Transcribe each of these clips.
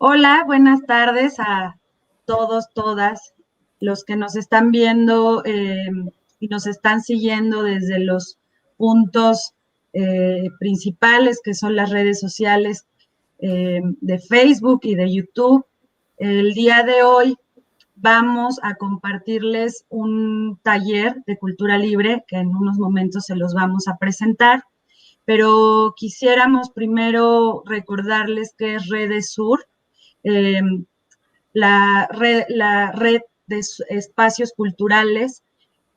Hola, buenas tardes a todos, todas los que nos están viendo y nos están siguiendo desde los puntos principales que son las redes sociales de Facebook y de YouTube. El día de hoy vamos a compartirles un taller de cultura libre que en unos momentos se los vamos a presentar, pero quisiéramos primero recordarles que es Redes Sur, eh, la red de espacios culturales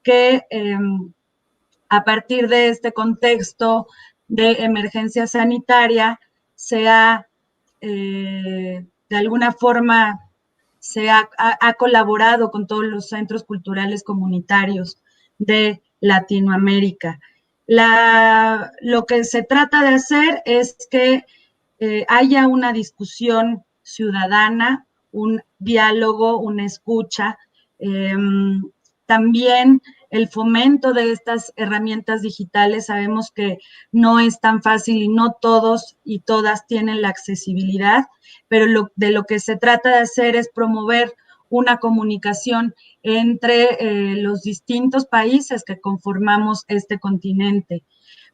que a partir de este contexto de emergencia sanitaria se ha, de alguna forma, ha colaborado con todos los centros culturales comunitarios de Latinoamérica. Lo que se trata de hacer es que haya una discusión ciudadana, un diálogo, una escucha, también el fomento de estas herramientas digitales. Sabemos que no es tan fácil y no todos y todas tienen la accesibilidad, pero de lo que se trata de hacer es promover una comunicación entre los distintos países que conformamos este continente.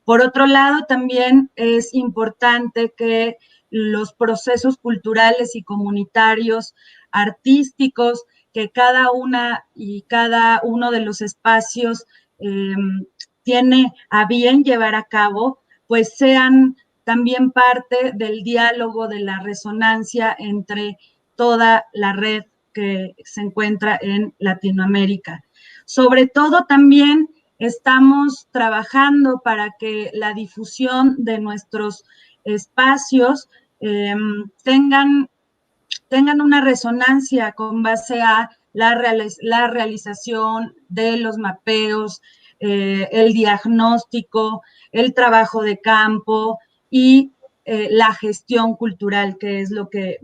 Por otro lado, también es importante que los procesos culturales y comunitarios, artísticos, que cada una y cada uno de los espacios eh, tiene a bien llevar a cabo, pues sean también parte del diálogo, de la resonancia entre toda la red que se encuentra en Latinoamérica. Sobre todo también estamos trabajando para que la difusión de nuestros espacios eh, tengan, tengan una resonancia con base a la realización de los mapeos, el diagnóstico, el trabajo de campo y la gestión cultural, que es lo que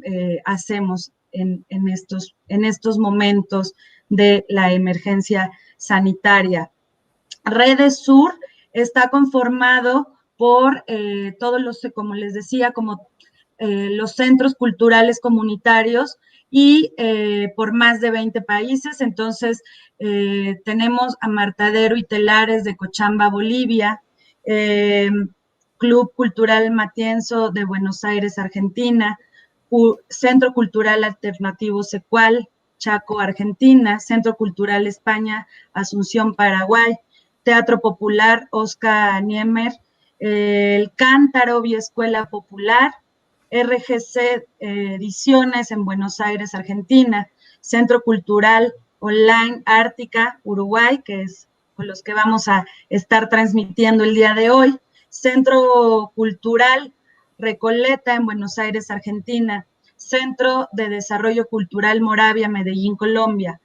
hacemos en estos momentos de la emergencia sanitaria. Redes Sur está conformado por todos los, como les decía, como los centros culturales comunitarios y por más de 20 países. Entonces, tenemos a Martadero y Telares de Cochabamba, Bolivia, Club Cultural Matienzo de Buenos Aires, Argentina, Centro Cultural Alternativo Secual, Chaco, Argentina, Centro Cultural España, Asunción, Paraguay, Teatro Popular Oscar Niemeyer, el Cántaro, Vía Escuela Popular, RGC Ediciones en Buenos Aires, Argentina, Centro Cultural Online Ártica, Uruguay, que es con los que vamos a estar transmitiendo el día de hoy, Centro Cultural Recoleta en Buenos Aires, Argentina, Centro de Desarrollo Cultural Moravia, Medellín, Colombia,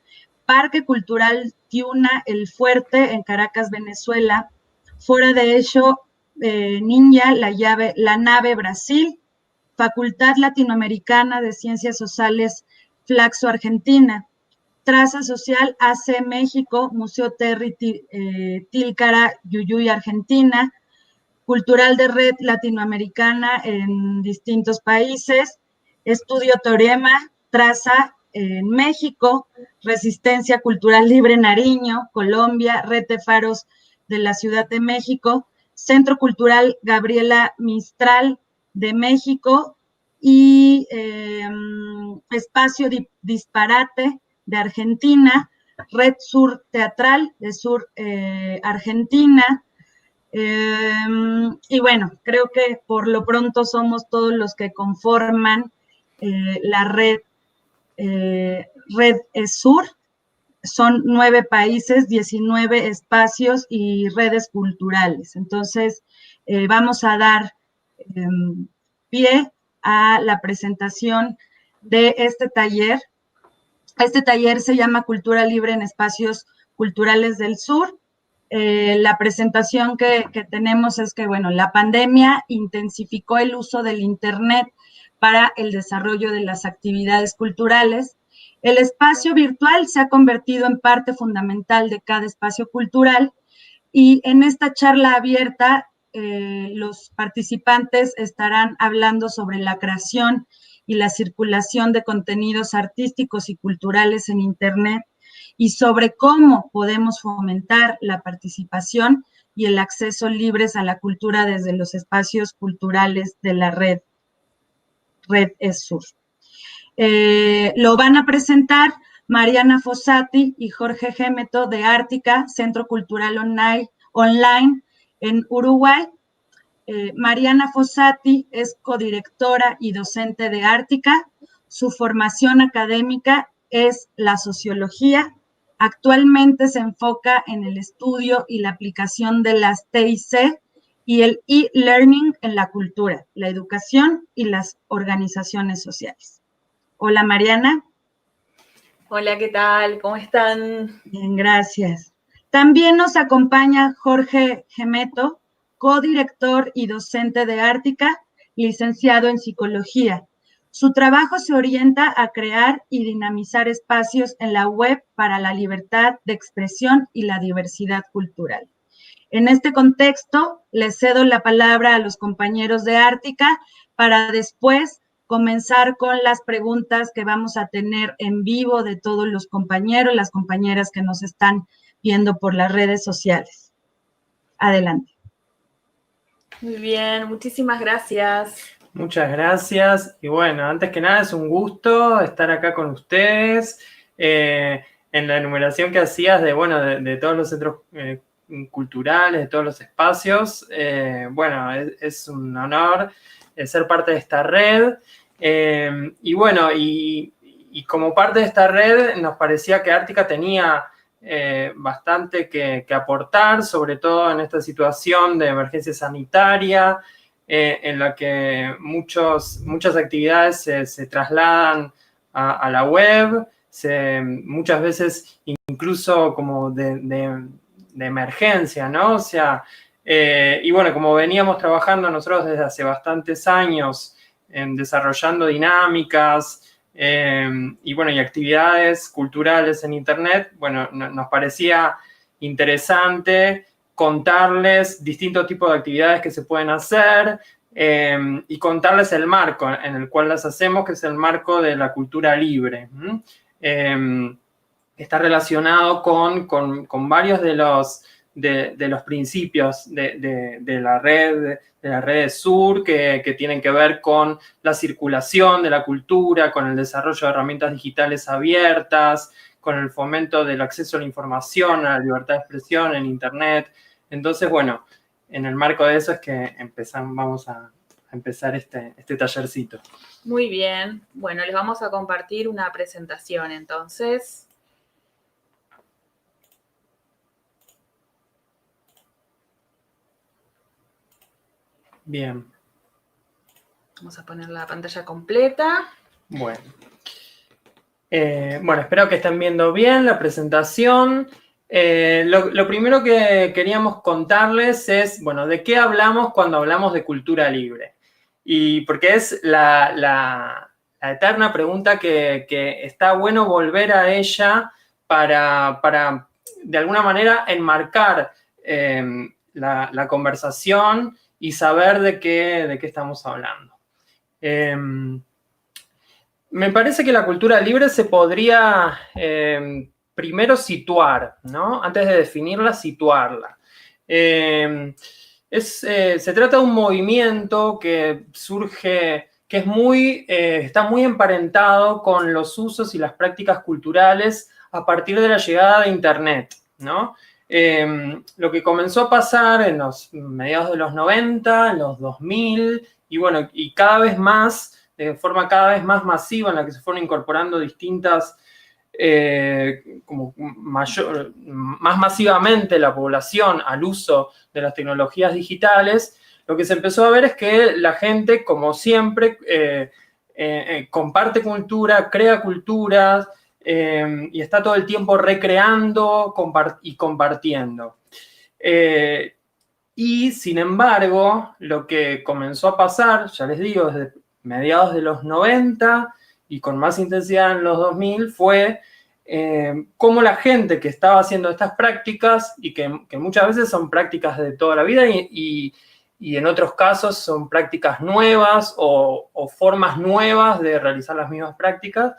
Parque Cultural Tiuna El Fuerte en Caracas, Venezuela, Fora de Hecho Ninja, la Nave, Brasil, Facultad Latinoamericana de Ciencias Sociales, Flaxo, Argentina, Traza Social AC México, Museo Terry Tilcara, Yuyuy, Argentina, Cultural de Red Latinoamericana en distintos países, Estudio Teorema, Traza en México, Resistencia Cultural Libre Nariño, Colombia, Red de Faros de la Ciudad de México, Centro Cultural Gabriela Mistral de México y Espacio Disparate de Argentina, Red Sur Teatral de Sur Argentina. Y bueno, creo que por lo pronto somos todos los que conforman la red Sur. Son 9 países, 19 espacios y redes culturales. Entonces, vamos a dar pie a la presentación de este taller. Este taller se llama Cultura Libre en Espacios Culturales del Sur. La presentación que tenemos es que, bueno, la pandemia intensificó el uso del Internet para el desarrollo de las actividades culturales. El espacio virtual se ha convertido en parte fundamental de cada espacio cultural y en esta charla abierta los participantes estarán hablando sobre la creación y la circulación de contenidos artísticos y culturales en Internet, y sobre cómo podemos fomentar la participación y el acceso libres a la cultura desde los espacios culturales de la red ESUR. Lo van a presentar Mariana Fossati y Jorge Gémeto de Ártica, Centro Cultural Online en Uruguay. Mariana Fossati es codirectora y docente de Ártica. Su formación académica es la sociología. Actualmente se enfoca en el estudio y la aplicación de las TIC y el e-learning en la cultura, la educación y las organizaciones sociales. Hola, Mariana. Hola, ¿qué tal? ¿Cómo están? Bien, gracias. También nos acompaña Jorge Gémeto, codirector y docente de Ártica, licenciado en psicología. Su trabajo se orienta a crear y dinamizar espacios en la web para la libertad de expresión y la diversidad cultural. En este contexto, les cedo la palabra a los compañeros de Ártica para después comenzar con las preguntas que vamos a tener en vivo de todos los compañeros, las compañeras que nos están viendo por las redes sociales. Adelante. Muy bien, muchísimas gracias. Muchas gracias. Y bueno, antes que nada es un gusto estar acá con ustedes. En la enumeración que hacías de todos los centros culturales, de todos los espacios, bueno, es un honor ser parte de esta red. Y bueno, y como parte de esta red nos parecía que Ártica tenía bastante que aportar, sobre todo en esta situación de emergencia sanitaria, en la que muchas actividades se trasladan a la web, muchas veces incluso como de emergencia, ¿no? O sea, y bueno, como veníamos trabajando nosotros desde hace bastantes años desarrollando dinámicas y bueno, y actividades culturales en Internet, bueno, nos parecía interesante contarles distintos tipos de actividades que se pueden hacer y contarles el marco en el cual las hacemos, que es el marco de la cultura libre. Está relacionado con varios de los principios de la red ESUR que tienen que ver con la circulación de la cultura, con el desarrollo de herramientas digitales abiertas, con el fomento del acceso a la información, a la libertad de expresión en Internet. Entonces, bueno, en el marco de eso es que vamos a empezar este tallercito. Muy bien. Bueno, les vamos a compartir una presentación, entonces. Bien. Vamos a poner la pantalla completa. Bueno. Bueno, espero que estén viendo bien la presentación. Lo primero que queríamos contarles es, bueno, ¿de qué hablamos cuando hablamos de cultura libre? Y porque es la eterna pregunta que está bueno volver a ella para de alguna manera, enmarcar la conversación y saber de qué estamos hablando. Me parece que la cultura libre se podría primero situar, ¿no? Antes de definirla, situarla. Se trata de un movimiento que surge, que está muy emparentado con los usos y las prácticas culturales a partir de la llegada de Internet, ¿no? Lo que comenzó a pasar en los mediados de los 90, en los 2000, y bueno, y cada vez más, de forma cada vez más masiva, en la que se fueron incorporando distintas, más masivamente la población al uso de las tecnologías digitales, lo que se empezó a ver es que la gente, como siempre, comparte cultura, crea culturas, y está todo el tiempo recreando y compartiendo. Y sin embargo, lo que comenzó a pasar, ya les digo, desde mediados de los 90 y con más intensidad en los 2000, fue cómo la gente que estaba haciendo estas prácticas, y que muchas veces son prácticas de toda la vida y y en otros casos son prácticas nuevas o formas nuevas de realizar las mismas prácticas.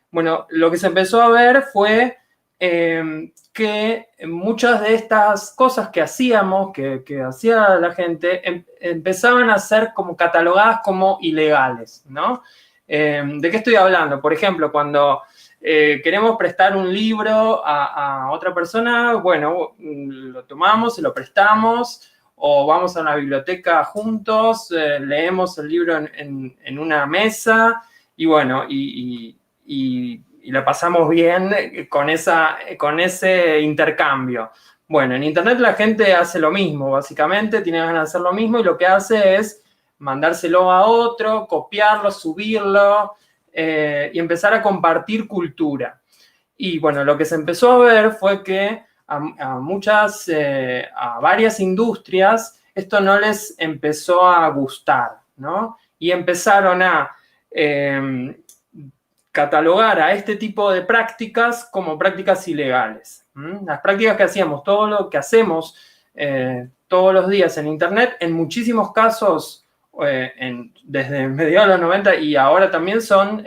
Bueno, lo que se empezó a ver fue que muchas de estas cosas que hacíamos, que hacía la gente, empezaban a ser como catalogadas como ilegales, ¿no? ¿De qué estoy hablando? Por ejemplo, cuando queremos prestar un libro a otra persona, bueno, lo tomamos, se lo prestamos, o vamos a una biblioteca juntos, leemos el libro en una mesa, y bueno, y la pasamos bien con ese intercambio. Bueno, en Internet la gente hace lo mismo, básicamente, tiene ganas de hacer lo mismo, y lo que hace es mandárselo a otro, copiarlo, subirlo, y empezar a compartir cultura. Y bueno, lo que se empezó a ver fue que a varias industrias esto no les empezó a gustar, ¿no? Y empezaron a catalogar a este tipo de prácticas como prácticas ilegales. Las prácticas que hacíamos, todo lo que hacemos todos los días en Internet, en muchísimos casos, desde mediados de los 90 y ahora también son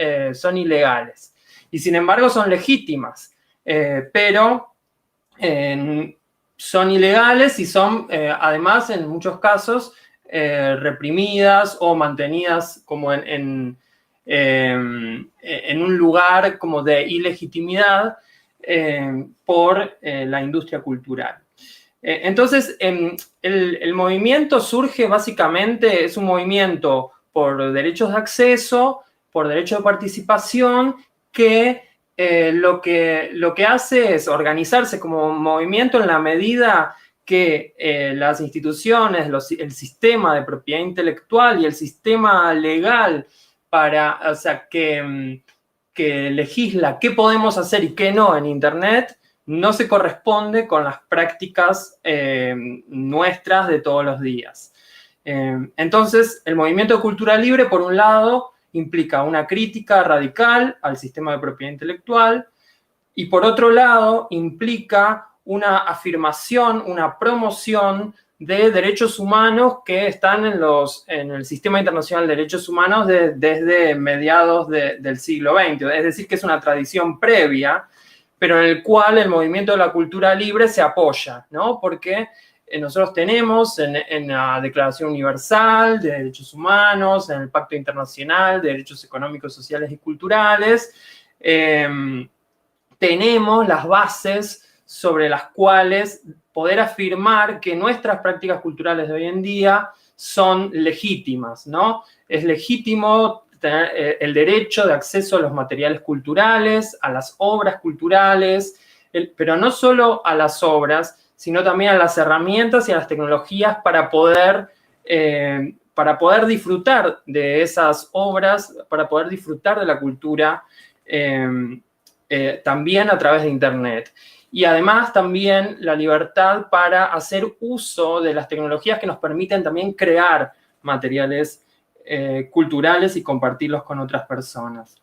ilegales. Y sin embargo son legítimas, pero son ilegales y son además en muchos casos reprimidas o mantenidas como en un lugar como de ilegitimidad por la industria cultural. Entonces, el movimiento surge básicamente, es un movimiento por derechos de acceso, por derecho de participación, que lo que hace es organizarse como movimiento en la medida que las instituciones, el sistema de propiedad intelectual y el sistema legal que legisla qué podemos hacer y qué no en Internet, no se corresponde con las prácticas nuestras de todos los días. Entonces, el movimiento de cultura libre, por un lado, implica una crítica radical al sistema de propiedad intelectual, y por otro lado, implica una afirmación, una promoción de derechos humanos que están en el Sistema Internacional de Derechos Humanos desde mediados del siglo XX. Es decir, que es una tradición previa, pero en el cual el movimiento de la cultura libre se apoya, ¿no? Porque nosotros tenemos en la Declaración Universal de Derechos Humanos, en el Pacto Internacional de Derechos Económicos, Sociales y Culturales, tenemos las bases sobre las cuales poder afirmar que nuestras prácticas culturales de hoy en día son legítimas, ¿no? Es legítimo tener el derecho de acceso a los materiales culturales, a las obras culturales, pero no solo a las obras, sino también a las herramientas y a las tecnologías para poder disfrutar de esas obras, para poder disfrutar de la cultura también a través de Internet. Y además también la libertad para hacer uso de las tecnologías que nos permiten también crear materiales culturales y compartirlos con otras personas.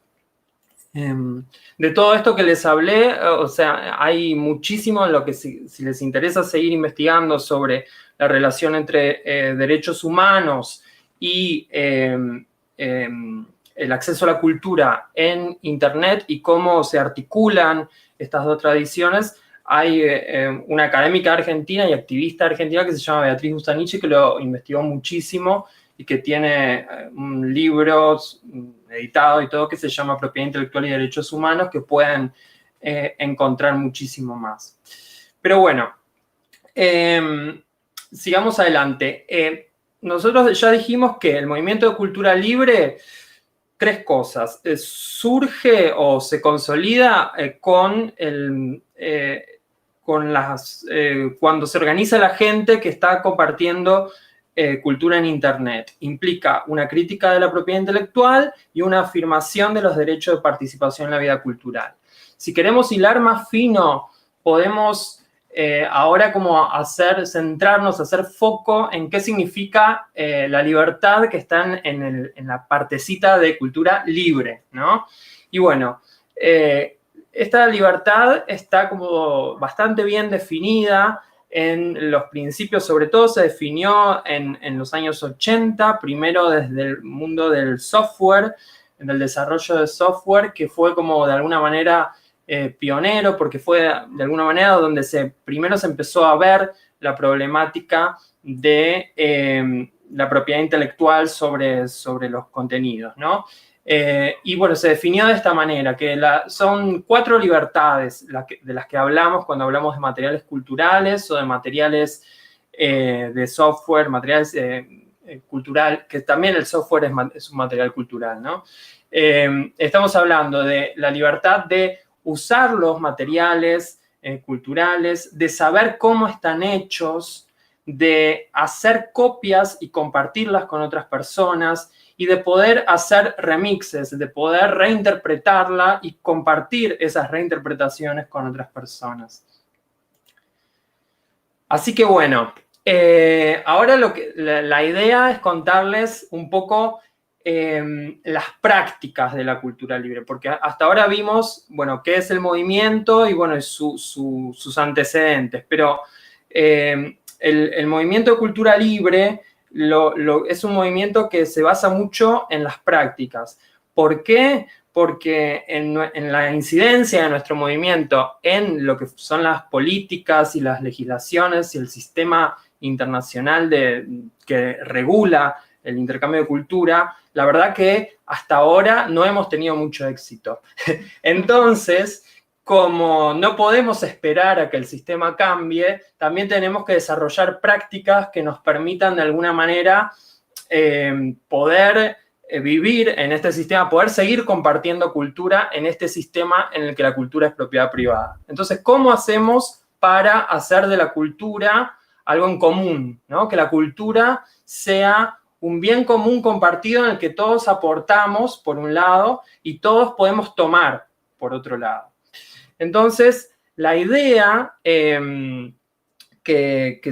De todo esto que les hablé, o sea, hay muchísimo en lo que si les interesa seguir investigando sobre la relación entre derechos humanos y el acceso a la cultura en Internet y cómo se articulan estas dos tradiciones. Hay una académica argentina y activista argentina que se llama Beatriz Busanichi, que lo investigó muchísimo y que tiene un libro editado y todo que se llama Propiedad Intelectual y Derechos Humanos, que pueden encontrar muchísimo más. Pero bueno, sigamos adelante. Nosotros ya dijimos que el movimiento de cultura libre, tres cosas. Surge o se consolida cuando se organiza la gente que está compartiendo cultura en Internet. Implica una crítica de la propiedad intelectual y una afirmación de los derechos de participación en la vida cultural. Si queremos hilar más fino, podemos ahora como centrarnos, hacer foco en qué significa la libertad que está en la partecita de cultura libre, ¿no? Y bueno, esta libertad está como bastante bien definida en los principios, sobre todo se definió en los años 80, primero desde el mundo del software, del desarrollo de software, que fue como de alguna manera pionero, porque fue de alguna manera donde primero se empezó a ver la problemática de la propiedad intelectual sobre los contenidos, ¿no? Y bueno, se definió de esta manera, que son 4 libertades de las que hablamos cuando hablamos de materiales culturales o de materiales de software, materiales cultural, que también el software es un material cultural, ¿no? Estamos hablando de la libertad de usar los materiales culturales, de saber cómo están hechos, de hacer copias y compartirlas con otras personas, y de poder hacer remixes, de poder reinterpretarla y compartir esas reinterpretaciones con otras personas. Así que bueno, ahora la idea es contarles un poco las prácticas de la cultura libre, porque hasta ahora vimos, bueno, qué es el movimiento y, bueno, sus antecedentes, pero el movimiento de cultura libre es un movimiento que se basa mucho en las prácticas. ¿Por qué? Porque en la incidencia de nuestro movimiento en lo que son las políticas y las legislaciones y el sistema internacional que regula el intercambio de cultura, la verdad que hasta ahora no hemos tenido mucho éxito. Entonces, como no podemos esperar a que el sistema cambie, también tenemos que desarrollar prácticas que nos permitan de alguna manera poder vivir en este sistema, poder seguir compartiendo cultura en este sistema en el que la cultura es propiedad privada. Entonces, ¿cómo hacemos para hacer de la cultura algo en común, ¿no? Que la cultura sea un bien común compartido en el que todos aportamos, por un lado, y todos podemos tomar, por otro lado. Entonces, la idea que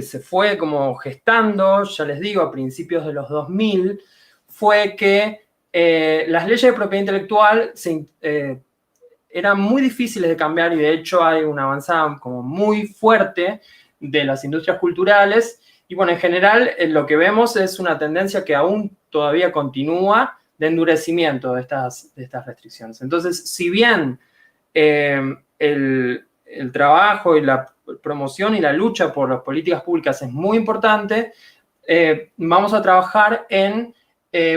se fue como gestando, ya les digo, a principios de los 2000, fue que las leyes de propiedad intelectual eran muy difíciles de cambiar, y de hecho hay una avanzada como muy fuerte de las industrias culturales. Y bueno, en general lo que vemos es una tendencia que aún todavía continúa de endurecimiento de estas restricciones. Entonces, si bien el trabajo y la promoción y la lucha por las políticas públicas es muy importante, vamos a trabajar en,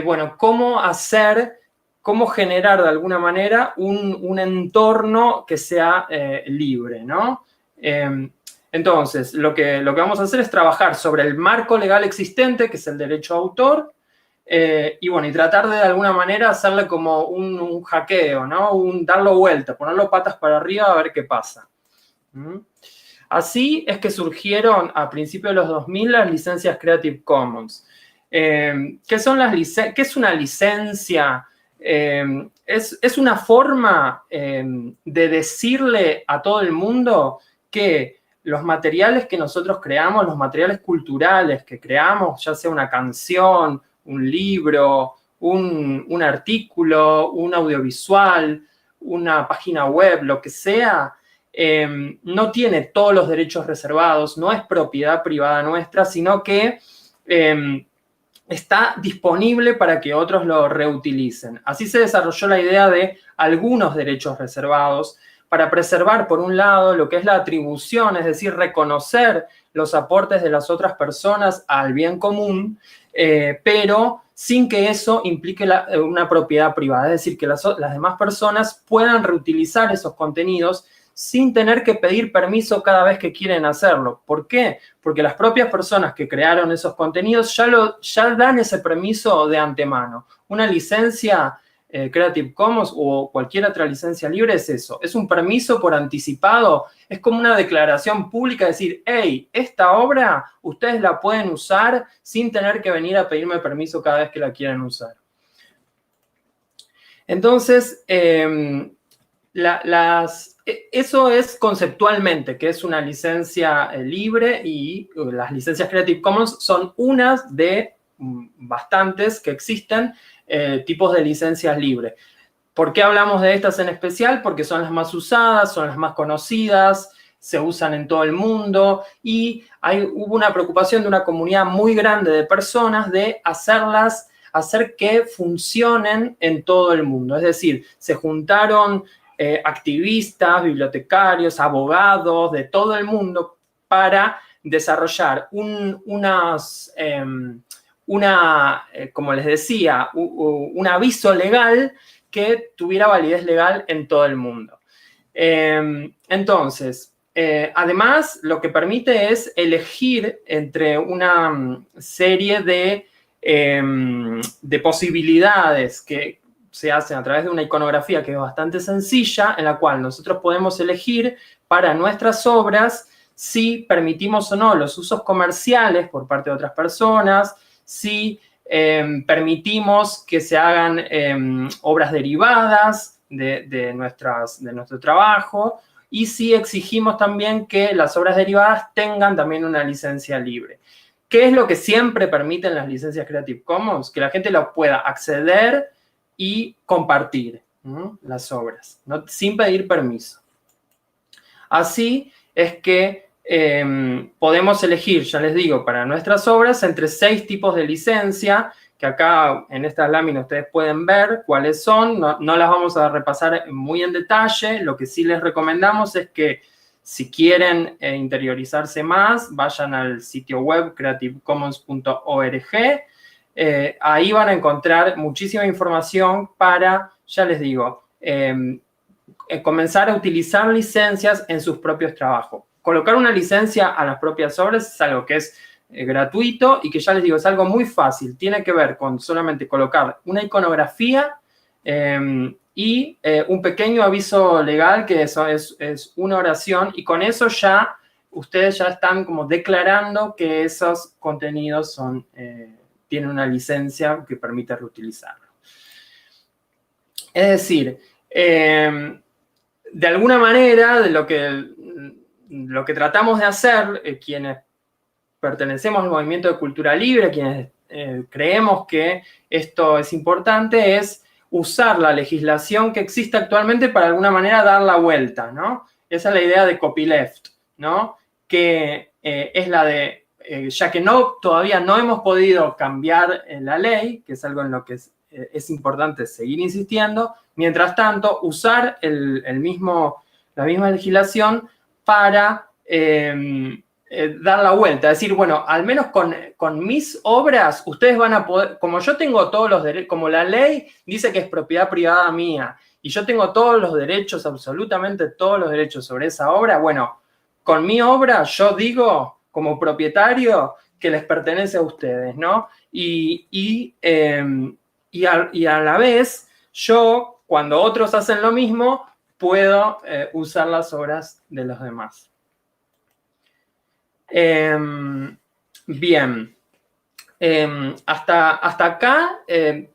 bueno, cómo generar de alguna manera un entorno que sea libre, ¿no? Entonces, lo que vamos a hacer es trabajar sobre el marco legal existente, que es el derecho a autor, y bueno, y tratar de alguna manera hacerle como un hackeo, ¿no? Darlo vuelta, ponerlo patas para arriba a ver qué pasa. Así es que surgieron a principios de los 2000 las licencias Creative Commons. ¿Qué es una licencia? Es una forma de decirle a todo el mundo que los materiales que nosotros creamos, los materiales culturales que creamos, ya sea una canción, un libro, un artículo, un audiovisual, una página web, lo que sea, no tiene todos los derechos reservados, no es propiedad privada nuestra, sino que está disponible para que otros lo reutilicen. Así se desarrolló la idea de algunos derechos reservados para preservar, por un lado, lo que es la atribución, es decir, reconocer los aportes de las otras personas al bien común, pero sin que eso implique una propiedad privada, es decir, que las demás personas puedan reutilizar esos contenidos sin tener que pedir permiso cada vez que quieren hacerlo. ¿Por qué? Porque las propias personas que crearon esos contenidos ya dan ese permiso de antemano. Una licencia Creative Commons o cualquier otra licencia libre es eso, es un permiso por anticipado, es como una declaración pública, decir, hey, esta obra ustedes la pueden usar sin tener que venir a pedirme permiso cada vez que la quieran usar. Entonces, eso es conceptualmente, que es una licencia libre, y las licencias Creative Commons son unas de bastantes que existen, tipos de licencias libres. ¿Por qué hablamos de estas en especial? Porque son las más usadas, son las más conocidas, se usan en todo el mundo y hubo una preocupación de una comunidad muy grande de personas de hacer que funcionen en todo el mundo. Es decir, se juntaron activistas, bibliotecarios, abogados de todo el mundo para desarrollar como les decía, un aviso legal que tuviera validez legal en todo el mundo. Entonces, además, lo que permite es elegir entre una serie de posibilidades que se hacen a través de una iconografía que es bastante sencilla, en la cual nosotros podemos elegir para nuestras obras si permitimos o no los usos comerciales por parte de otras personas, si permitimos que se hagan obras derivadas de nuestro trabajo y si exigimos también que las obras derivadas tengan también una licencia libre. ¿Qué es lo que siempre permiten las licencias Creative Commons? Que la gente lo pueda acceder y compartir, ¿no? Las obras, ¿no? Sin pedir permiso. Así es que podemos elegir, ya les digo, para nuestras obras entre 6 tipos de licencia, que acá en estas láminas ustedes pueden ver cuáles son. No las vamos a repasar muy en detalle. Lo que sí les recomendamos es que si quieren interiorizarse más, vayan al sitio web creativecommons.org. Ahí van a encontrar muchísima información para, ya les digo, comenzar a utilizar licencias en sus propios trabajos. Colocar una licencia a las propias obras es algo que es gratuito y que ya les digo, es algo muy fácil. Tiene que ver con solamente colocar una iconografía y un pequeño aviso legal, que eso es una oración, y con eso ya ustedes ya están como declarando que esos contenidos tienen una licencia que permite reutilizarlo. Es decir, de alguna manera, de lo que tratamos de hacer, quienes pertenecemos al movimiento de cultura libre, quienes creemos que esto es importante, es usar la legislación que existe actualmente para de alguna manera dar la vuelta, ¿no? Esa es la idea de copyleft, ¿no? Que es la de, ya que todavía no hemos podido cambiar la ley, que es algo en lo que es importante seguir insistiendo, mientras tanto, usar la misma legislación para dar la vuelta, decir, bueno, al menos con mis obras, ustedes van a poder, como yo tengo todos los derechos, como la ley dice que es propiedad privada mía, y yo tengo todos los derechos, absolutamente todos los derechos sobre esa obra, bueno, con mi obra yo digo, como propietario, que les pertenece a ustedes, ¿no? Y a la vez, yo, cuando otros hacen lo mismo, puedo usar las obras de los demás. Bien, hasta acá de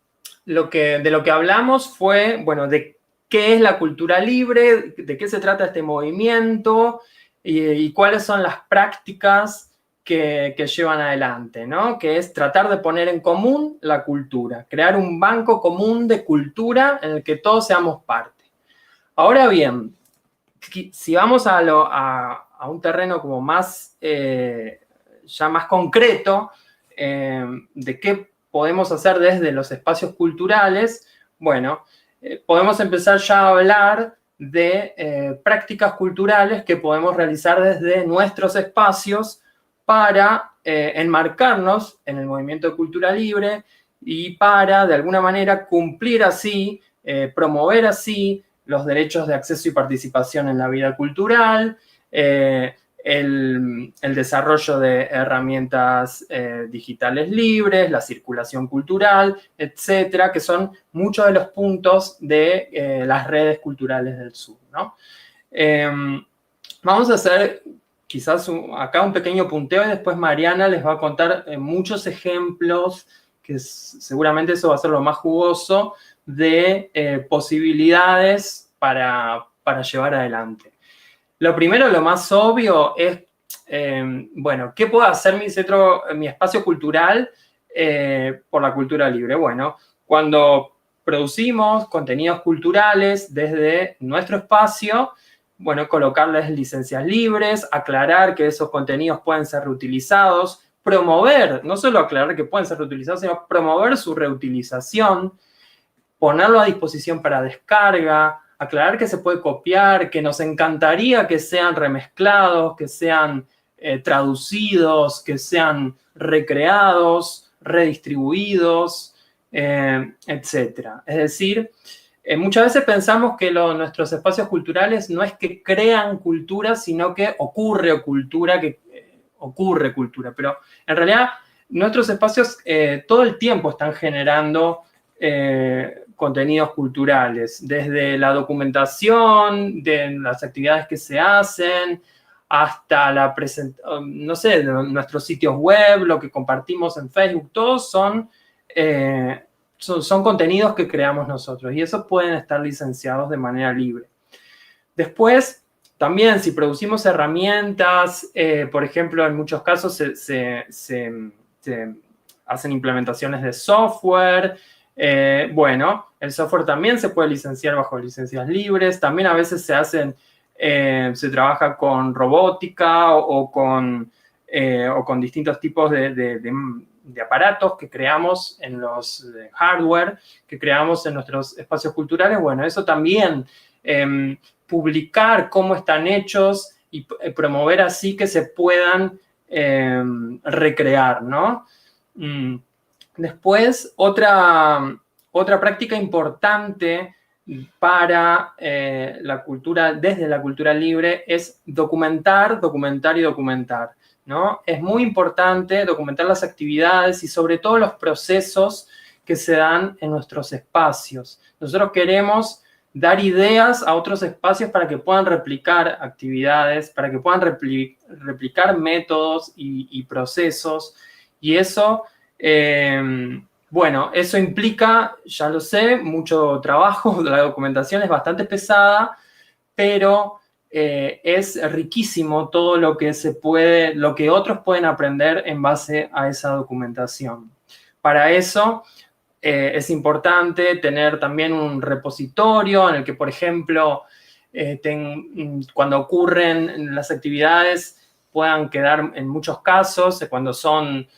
lo que hablamos fue, bueno, de qué es la cultura libre, de qué se trata este movimiento y cuáles son las prácticas que llevan adelante, ¿no? Que es tratar de poner en común la cultura, crear un banco común de cultura en el que todos seamos parte. Ahora bien, si vamos a un terreno como más, ya más concreto, de qué podemos hacer desde los espacios culturales, bueno, podemos empezar ya a hablar de prácticas culturales que podemos realizar desde nuestros espacios para enmarcarnos en el movimiento de cultura libre y para, de alguna manera, cumplir así, promover así los derechos de acceso y participación en la vida cultural, el desarrollo de herramientas digitales libres, la circulación cultural, etcétera, que son muchos de los puntos de las redes culturales del sur, ¿no? Vamos a hacer quizás acá un pequeño punteo y después Mariana les va a contar muchos ejemplos, que seguramente eso va a ser lo más jugoso, de posibilidades para llevar adelante. Lo primero, lo más obvio es, bueno, ¿qué puedo hacer mi espacio cultural por la cultura libre? Bueno, cuando producimos contenidos culturales desde nuestro espacio, bueno, colocarles licencias libres, aclarar que esos contenidos pueden ser reutilizados, promover, no solo aclarar que pueden ser reutilizados, sino promover su reutilización, ponerlo a disposición para descarga, aclarar que se puede copiar, que nos encantaría que sean remezclados, que sean traducidos, que sean recreados, redistribuidos, etcétera. Es decir, muchas veces pensamos que nuestros espacios culturales no es que crean cultura, sino que ocurre cultura, pero en realidad nuestros espacios todo el tiempo están generando contenidos culturales, desde la documentación, de las actividades que se hacen, hasta la presentación, no sé, de nuestros sitios web, lo que compartimos en Facebook, todos son contenidos que creamos nosotros y esos pueden estar licenciados de manera libre. Después, también si producimos herramientas, por ejemplo, en muchos casos se hacen implementaciones de software. Bueno, el software también se puede licenciar bajo licencias libres. También a veces se trabaja con robótica o con distintos tipos de aparatos que creamos en los hardware, que creamos en nuestros espacios culturales. Bueno, eso también, publicar cómo están hechos y promover así que se puedan recrear, ¿no? Después, otra práctica importante para la cultura, desde la cultura libre, es documentar, ¿no? Es muy importante documentar las actividades y sobre todo los procesos que se dan en nuestros espacios. Nosotros queremos dar ideas a otros espacios para que puedan replicar actividades, para que puedan replicar métodos y procesos. Y eso, bueno, eso implica, ya lo sé, mucho trabajo. La documentación es bastante pesada, pero es riquísimo todo lo que otros pueden aprender en base a esa documentación. Para eso es importante tener también un repositorio en el que, por ejemplo, cuando ocurren las actividades puedan quedar, en muchos casos, cuando son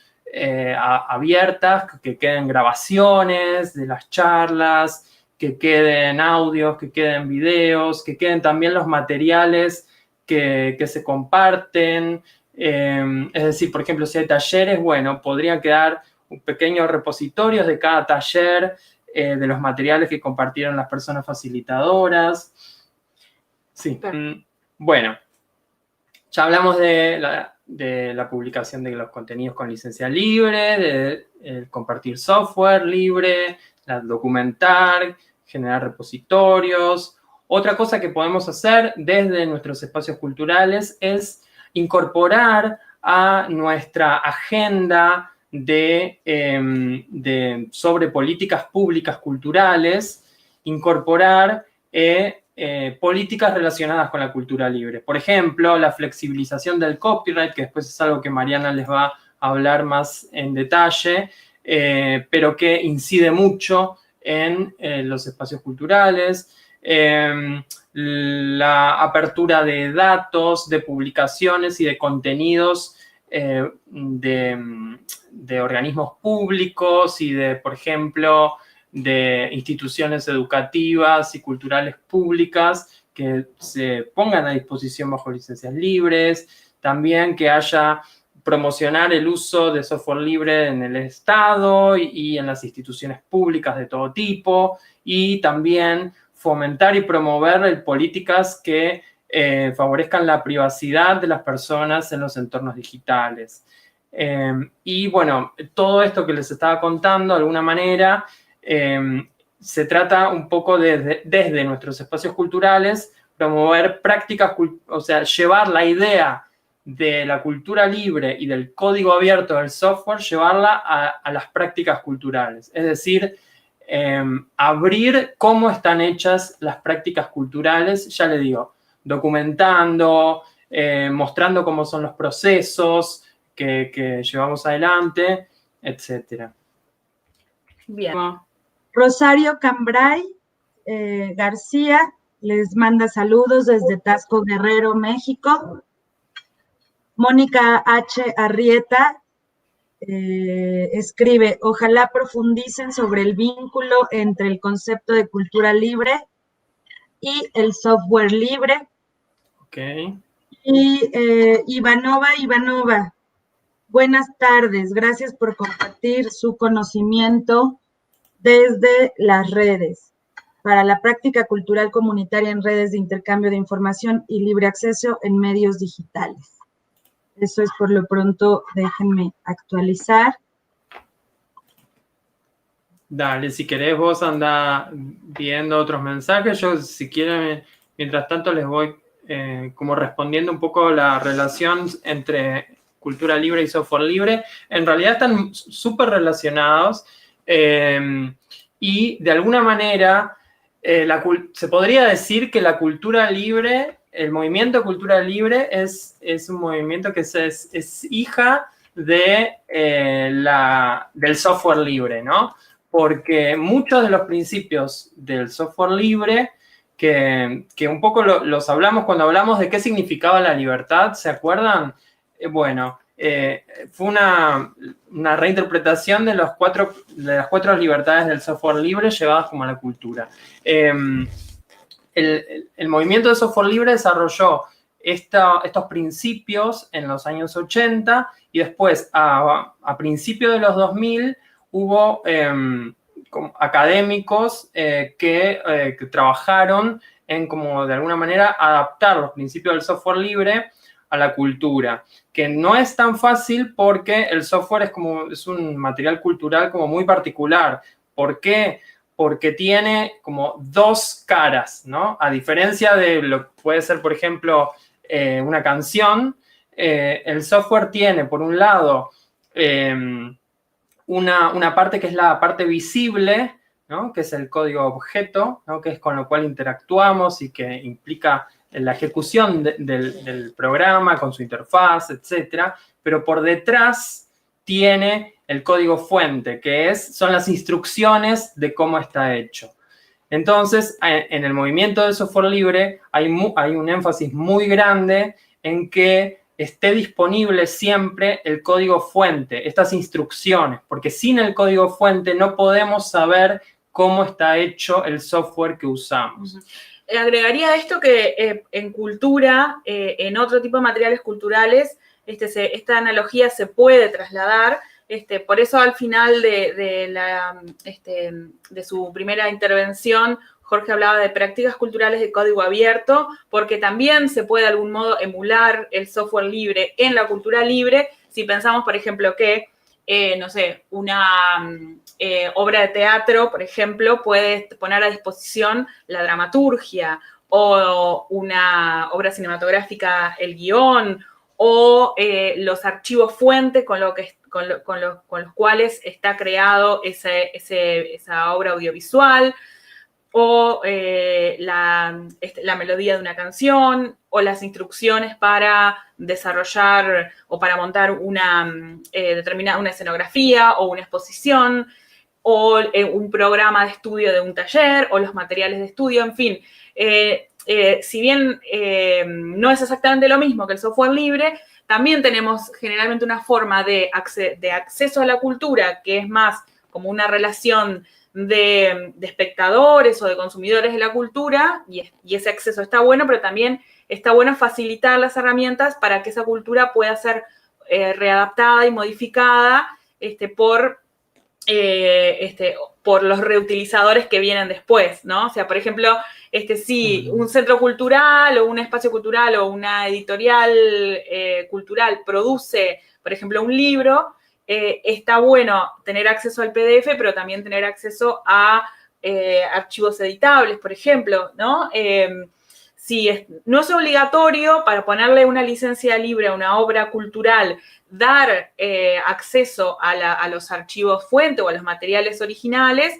abiertas, que queden grabaciones de las charlas, que queden audios, que queden videos, que queden también los materiales que se comparten. Es decir, por ejemplo, si hay talleres, bueno, podrían quedar pequeños repositorios de cada taller, de los materiales que compartieron las personas facilitadoras. Sí. Bueno, ya hablamos de la publicación de los contenidos con licencia libre, de compartir software libre, documentar, generar repositorios. Otra cosa que podemos hacer desde nuestros espacios culturales es incorporar a nuestra agenda sobre políticas públicas culturales, incorporar políticas relacionadas con la cultura libre. Por ejemplo, la flexibilización del copyright, que después es algo que Mariana les va a hablar más en detalle, pero que incide mucho en los espacios culturales. La apertura de datos, de publicaciones y de contenidos de organismos públicos y por ejemplo, de instituciones educativas y culturales públicas que se pongan a disposición bajo licencias libres. También que haya promocionar el uso de software libre en el Estado y en las instituciones públicas de todo tipo, y también fomentar y promover políticas que favorezcan la privacidad de las personas en los entornos digitales. Y bueno, todo esto que les estaba contando, de alguna manera, se trata un poco desde nuestros espacios culturales, promover prácticas, o sea, llevar la idea de la cultura libre y del código abierto del software, llevarla a las prácticas culturales. Es decir, abrir cómo están hechas las prácticas culturales, ya le digo, documentando, mostrando cómo son los procesos que llevamos adelante, etcétera. Bien. Rosario Cambray García les manda saludos desde Tasco Guerrero, México. Mónica H. Arrieta escribe, ojalá profundicen sobre el vínculo entre el concepto de cultura libre y el software libre. Ok. Y Ivanova, buenas tardes, gracias por compartir su conocimiento desde las redes para la práctica cultural comunitaria en redes de intercambio de información y libre acceso en medios digitales. Eso es por lo pronto, déjenme actualizar. Dale, si querés vos anda viendo otros mensajes, yo si quieren, mientras tanto les voy como respondiendo un poco la relación entre cultura libre y software libre. En realidad están súper relacionados y de alguna manera se podría decir que la cultura libre, el movimiento de cultura libre es un movimiento que es hija de, del software libre, ¿no? Porque muchos de los principios del software libre, que un poco los hablamos cuando hablamos de qué significaba la libertad, ¿se acuerdan? Bueno, fue una reinterpretación de las cuatro libertades del software libre llevadas como a la cultura. El movimiento de software libre desarrolló estos principios en los años 80 y después a principios de los 2000 hubo académicos que trabajaron en como de alguna manera adaptar los principios del software libre a la cultura, que no es tan fácil porque el software es un material cultural como muy particular. ¿Por qué? Porque tiene como dos caras, ¿no? A diferencia de lo que puede ser, por ejemplo, una canción, el software tiene, por un lado, una parte que es la parte visible, ¿no? Que es el código objeto, ¿no? Que es con lo cual interactuamos y que implica la ejecución del programa con su interfaz, etcétera. Pero por detrás tiene el código fuente, que son las instrucciones de cómo está hecho. Entonces, en el movimiento de software libre hay un énfasis muy grande en que esté disponible siempre el código fuente, estas instrucciones, porque sin el código fuente no podemos saber cómo está hecho el software que usamos. Agregaría esto que en cultura, en otro tipo de materiales culturales, esta analogía se puede trasladar. Por eso al final de su primera intervención, Jorge hablaba de prácticas culturales de código abierto, porque también se puede de algún modo emular el software libre en la cultura libre. Si pensamos, por ejemplo, que, no sé, una obra de teatro, por ejemplo, puede poner a disposición la dramaturgia, o una obra cinematográfica, el guión, o los archivos fuentes con los cuales está creado esa obra audiovisual, o la melodía de una canción, o las instrucciones para desarrollar o para montar una escenografía o una exposición, o un programa de estudio de un taller, o los materiales de estudio, en fin. Si bien no es exactamente lo mismo que el software libre, también tenemos generalmente una forma de acceso a la cultura que es más como una relación de espectadores o de consumidores de la cultura, y ese acceso está bueno, pero también está bueno facilitar las herramientas para que esa cultura pueda ser readaptada y modificada por los reutilizadores que vienen después, ¿no? O sea, por ejemplo, si un centro cultural o un espacio cultural o una editorial cultural produce, por ejemplo, un libro, está bueno tener acceso al PDF, pero también tener acceso a archivos editables, por ejemplo, ¿no? No es obligatorio para ponerle una licencia libre a una obra cultural dar acceso a los archivos fuente o a los materiales originales,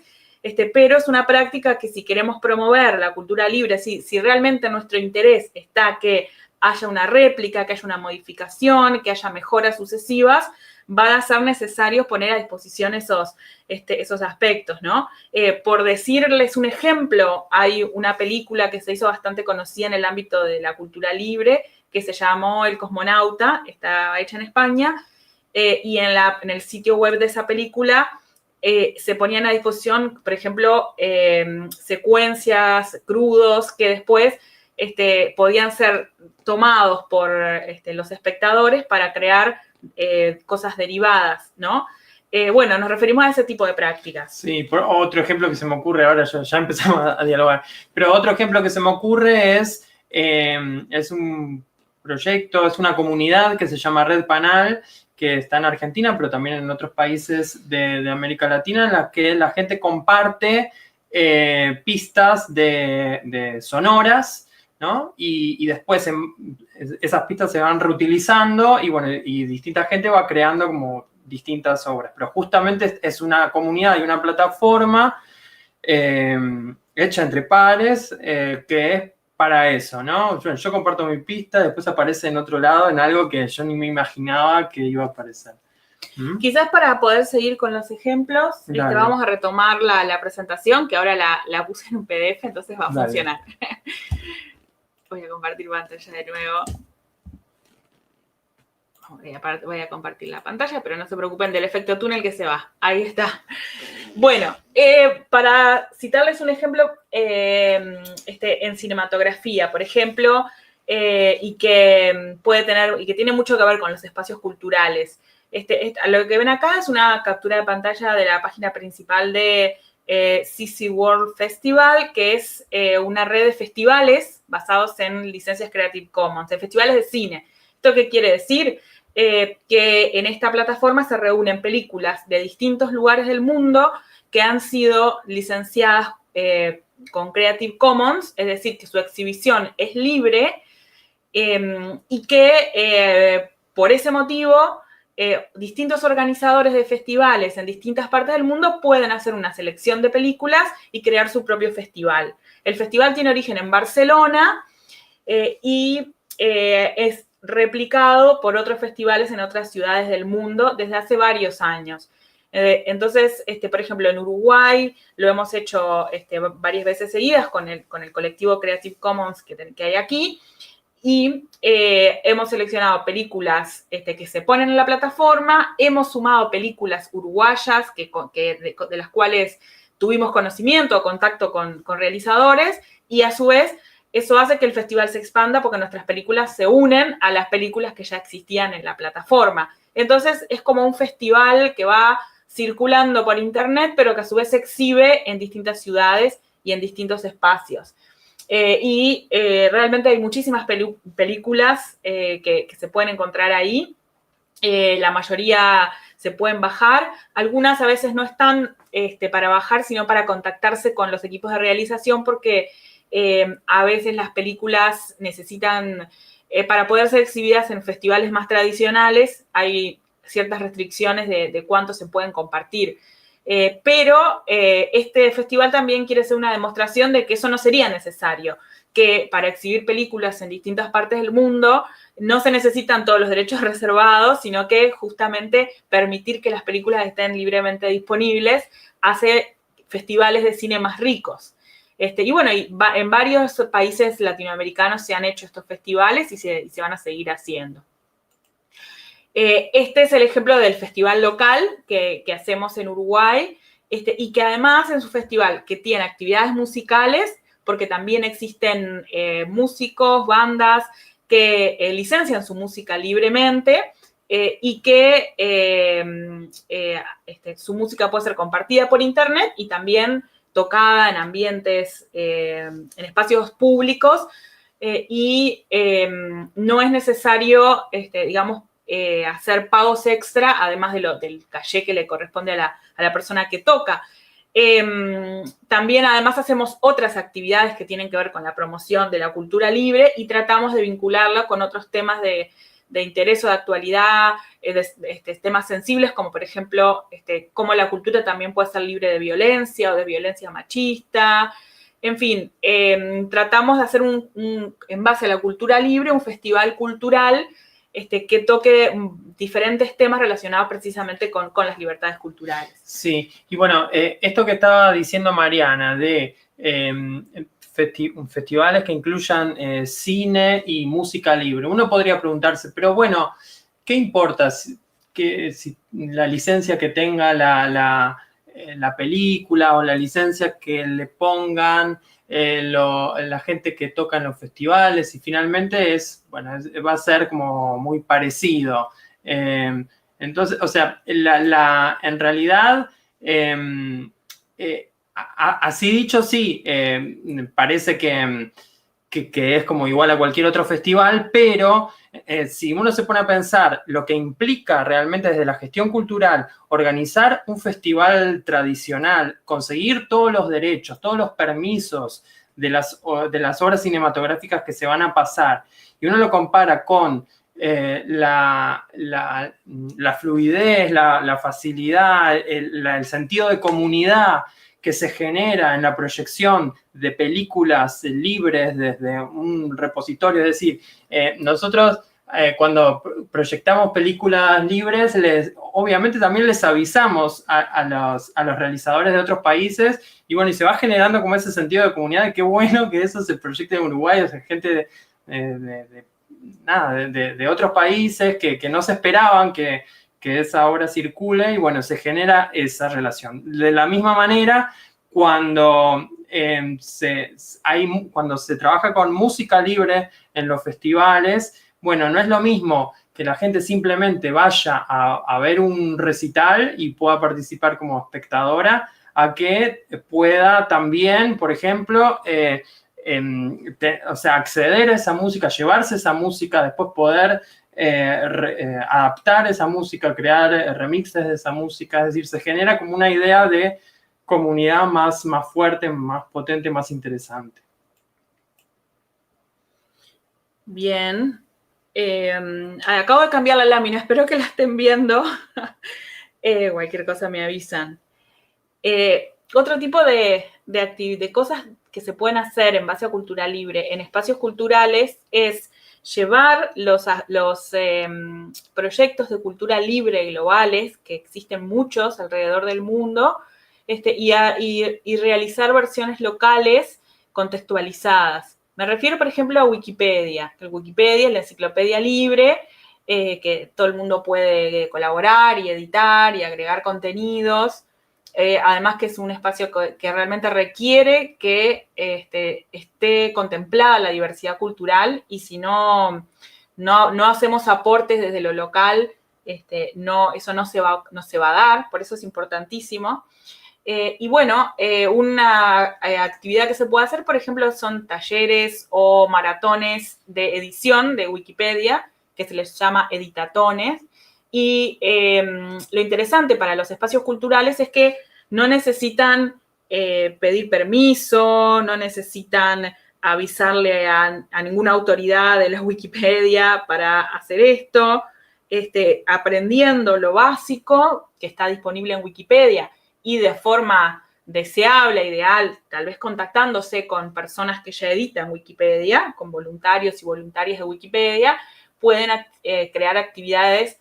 pero es una práctica que si queremos promover la cultura libre, si realmente nuestro interés está que haya una réplica, que haya una modificación, que haya mejoras sucesivas, va a ser necesario poner a disposición esos aspectos, ¿no? Por decirles un ejemplo, hay una película que se hizo bastante conocida en el ámbito de la cultura libre, que se llamó El Cosmonauta, está hecha en España, y en el sitio web de esa película se ponían a disposición, por ejemplo, secuencias, crudos, que después podían ser tomados por los espectadores para crear cosas derivadas, ¿no? Bueno, nos referimos a ese tipo de prácticas. Sí, otro ejemplo que se me ocurre, ahora ya empezamos a dialogar, pero otro ejemplo que se me ocurre es un proyecto, es una comunidad que se llama Red Panal, que está en Argentina, pero también en otros países de América Latina, en la que la gente comparte pistas de sonoras, ¿no? Y después esas pistas se van reutilizando y, bueno, y distinta gente va creando como distintas obras. Pero justamente es una comunidad y una plataforma hecha entre pares que es para eso, ¿no? Yo comparto mi pista, después aparece en otro lado en algo que yo ni me imaginaba que iba a aparecer. Quizás para poder seguir con los ejemplos, vamos a retomar la presentación, que ahora la puse en un PDF, entonces va a funcionar. Voy a compartir pantalla de nuevo. Voy a compartir la pantalla, pero no se preocupen del efecto túnel que se va. Ahí está. Bueno, para citarles un ejemplo en cinematografía, por ejemplo, y que tiene mucho que ver con los espacios culturales. Lo que ven acá es una captura de pantalla de la página principal de CC World Festival, que es una red de festivales basados en licencias Creative Commons, de festivales de cine. ¿Esto qué quiere decir? Que en esta plataforma se reúnen películas de distintos lugares del mundo que han sido licenciadas con Creative Commons, es decir, que su exhibición es libre y que por ese motivo distintos organizadores de festivales en distintas partes del mundo pueden hacer una selección de películas y crear su propio festival. El festival tiene origen en Barcelona y es replicado por otros festivales en otras ciudades del mundo desde hace varios años. Entonces, por ejemplo, en Uruguay lo hemos hecho varias veces seguidas con el colectivo Creative Commons que hay aquí, y hemos seleccionado películas que se ponen en la plataforma, hemos sumado películas uruguayas de las cuales tuvimos conocimiento o contacto con realizadores, y a su vez eso hace que el festival se expanda porque nuestras películas se unen a las películas que ya existían en la plataforma. Entonces es como un festival que va circulando por internet, pero que a su vez se exhibe en distintas ciudades y en distintos espacios. Realmente hay muchísimas películas que se pueden encontrar ahí. La mayoría se pueden bajar. Algunas a veces no están para bajar, sino para contactarse con los equipos de realización, porque a veces las películas necesitan, para poder ser exhibidas en festivales más tradicionales, hay ciertas restricciones de cuánto se pueden compartir. Pero este festival también quiere ser una demostración de que eso no sería necesario, que para exhibir películas en distintas partes del mundo no se necesitan todos los derechos reservados, sino que justamente permitir que las películas estén libremente disponibles hace festivales de cine más ricos. Y bueno, en varios países latinoamericanos se han hecho estos festivales y se van a seguir haciendo. Este es el ejemplo del festival local que hacemos en Uruguay, y que además en su festival, que tiene actividades musicales, porque también existen músicos, bandas que licencian su música libremente y que su música puede ser compartida por internet y también tocada en ambientes, en espacios públicos, y no es necesario, digamos, hacer pagos extra, además del caché que le corresponde a la persona que toca. También, además, hacemos otras actividades que tienen que ver con la promoción de la cultura libre y tratamos de vincularla con otros temas de interés o de actualidad, temas sensibles, como por ejemplo, cómo la cultura también puede ser libre de violencia o de violencia machista. En fin, tratamos de hacer en base a la cultura libre, un festival cultural que toque diferentes temas relacionados precisamente con las libertades culturales. Sí, y bueno, esto que estaba diciendo Mariana de festivales que incluyan cine y música libre, uno podría preguntarse, pero bueno, ¿qué importa si la licencia que tenga la película o la licencia que le pongan la gente que toca en los festivales? Y finalmente va a ser como muy parecido. Entonces, o sea, en realidad, así dicho, sí, parece que es como igual a cualquier otro festival, pero si uno se pone a pensar lo que implica realmente desde la gestión cultural organizar un festival tradicional, conseguir todos los derechos, todos los permisos de las obras cinematográficas que se van a pasar, y uno lo compara con la fluidez, la facilidad, el sentido de comunidad que se genera en la proyección de películas libres desde un repositorio. Es decir, nosotros cuando proyectamos películas libres, obviamente también les avisamos a los realizadores de otros países, y bueno, y se va generando como ese sentido de comunidad, de qué bueno que eso se proyecte en Uruguay, o sea, gente de otros países que no se esperaban que esa obra circule, y bueno, se genera esa relación. De la misma manera, cuando se trabaja con música libre en los festivales, bueno, no es lo mismo que la gente simplemente vaya a ver un recital y pueda participar como espectadora, a que pueda también, por ejemplo, acceder a esa música, llevarse esa música, después poder adaptar esa música, crear remixes de esa música. Es decir, se genera como una idea de comunidad más fuerte, más potente, más interesante. Bien. Acabo de cambiar la lámina, espero que la estén viendo. Cualquier cosa me avisan. Otro tipo de cosas que se pueden hacer en base a cultura libre en espacios culturales es llevar los proyectos de cultura libre globales, que existen muchos alrededor del mundo, y realizar versiones locales contextualizadas. Me refiero, por ejemplo, a Wikipedia. Wikipedia es la enciclopedia libre, que todo el mundo puede colaborar y editar y agregar contenidos. Además que es un espacio que realmente requiere que esté contemplada la diversidad cultural, y si no hacemos aportes desde lo local, eso no se va a dar, por eso es importantísimo. Y bueno, una actividad que se puede hacer, por ejemplo, son talleres o maratones de edición de Wikipedia, que se les llama editatones. Y lo interesante para los espacios culturales es que no necesitan pedir permiso, no necesitan avisarle a ninguna autoridad de la Wikipedia para hacer esto. Aprendiendo lo básico que está disponible en Wikipedia y de forma deseable, ideal, tal vez contactándose con personas que ya editan Wikipedia, con voluntarios y voluntarias de Wikipedia, pueden crear actividades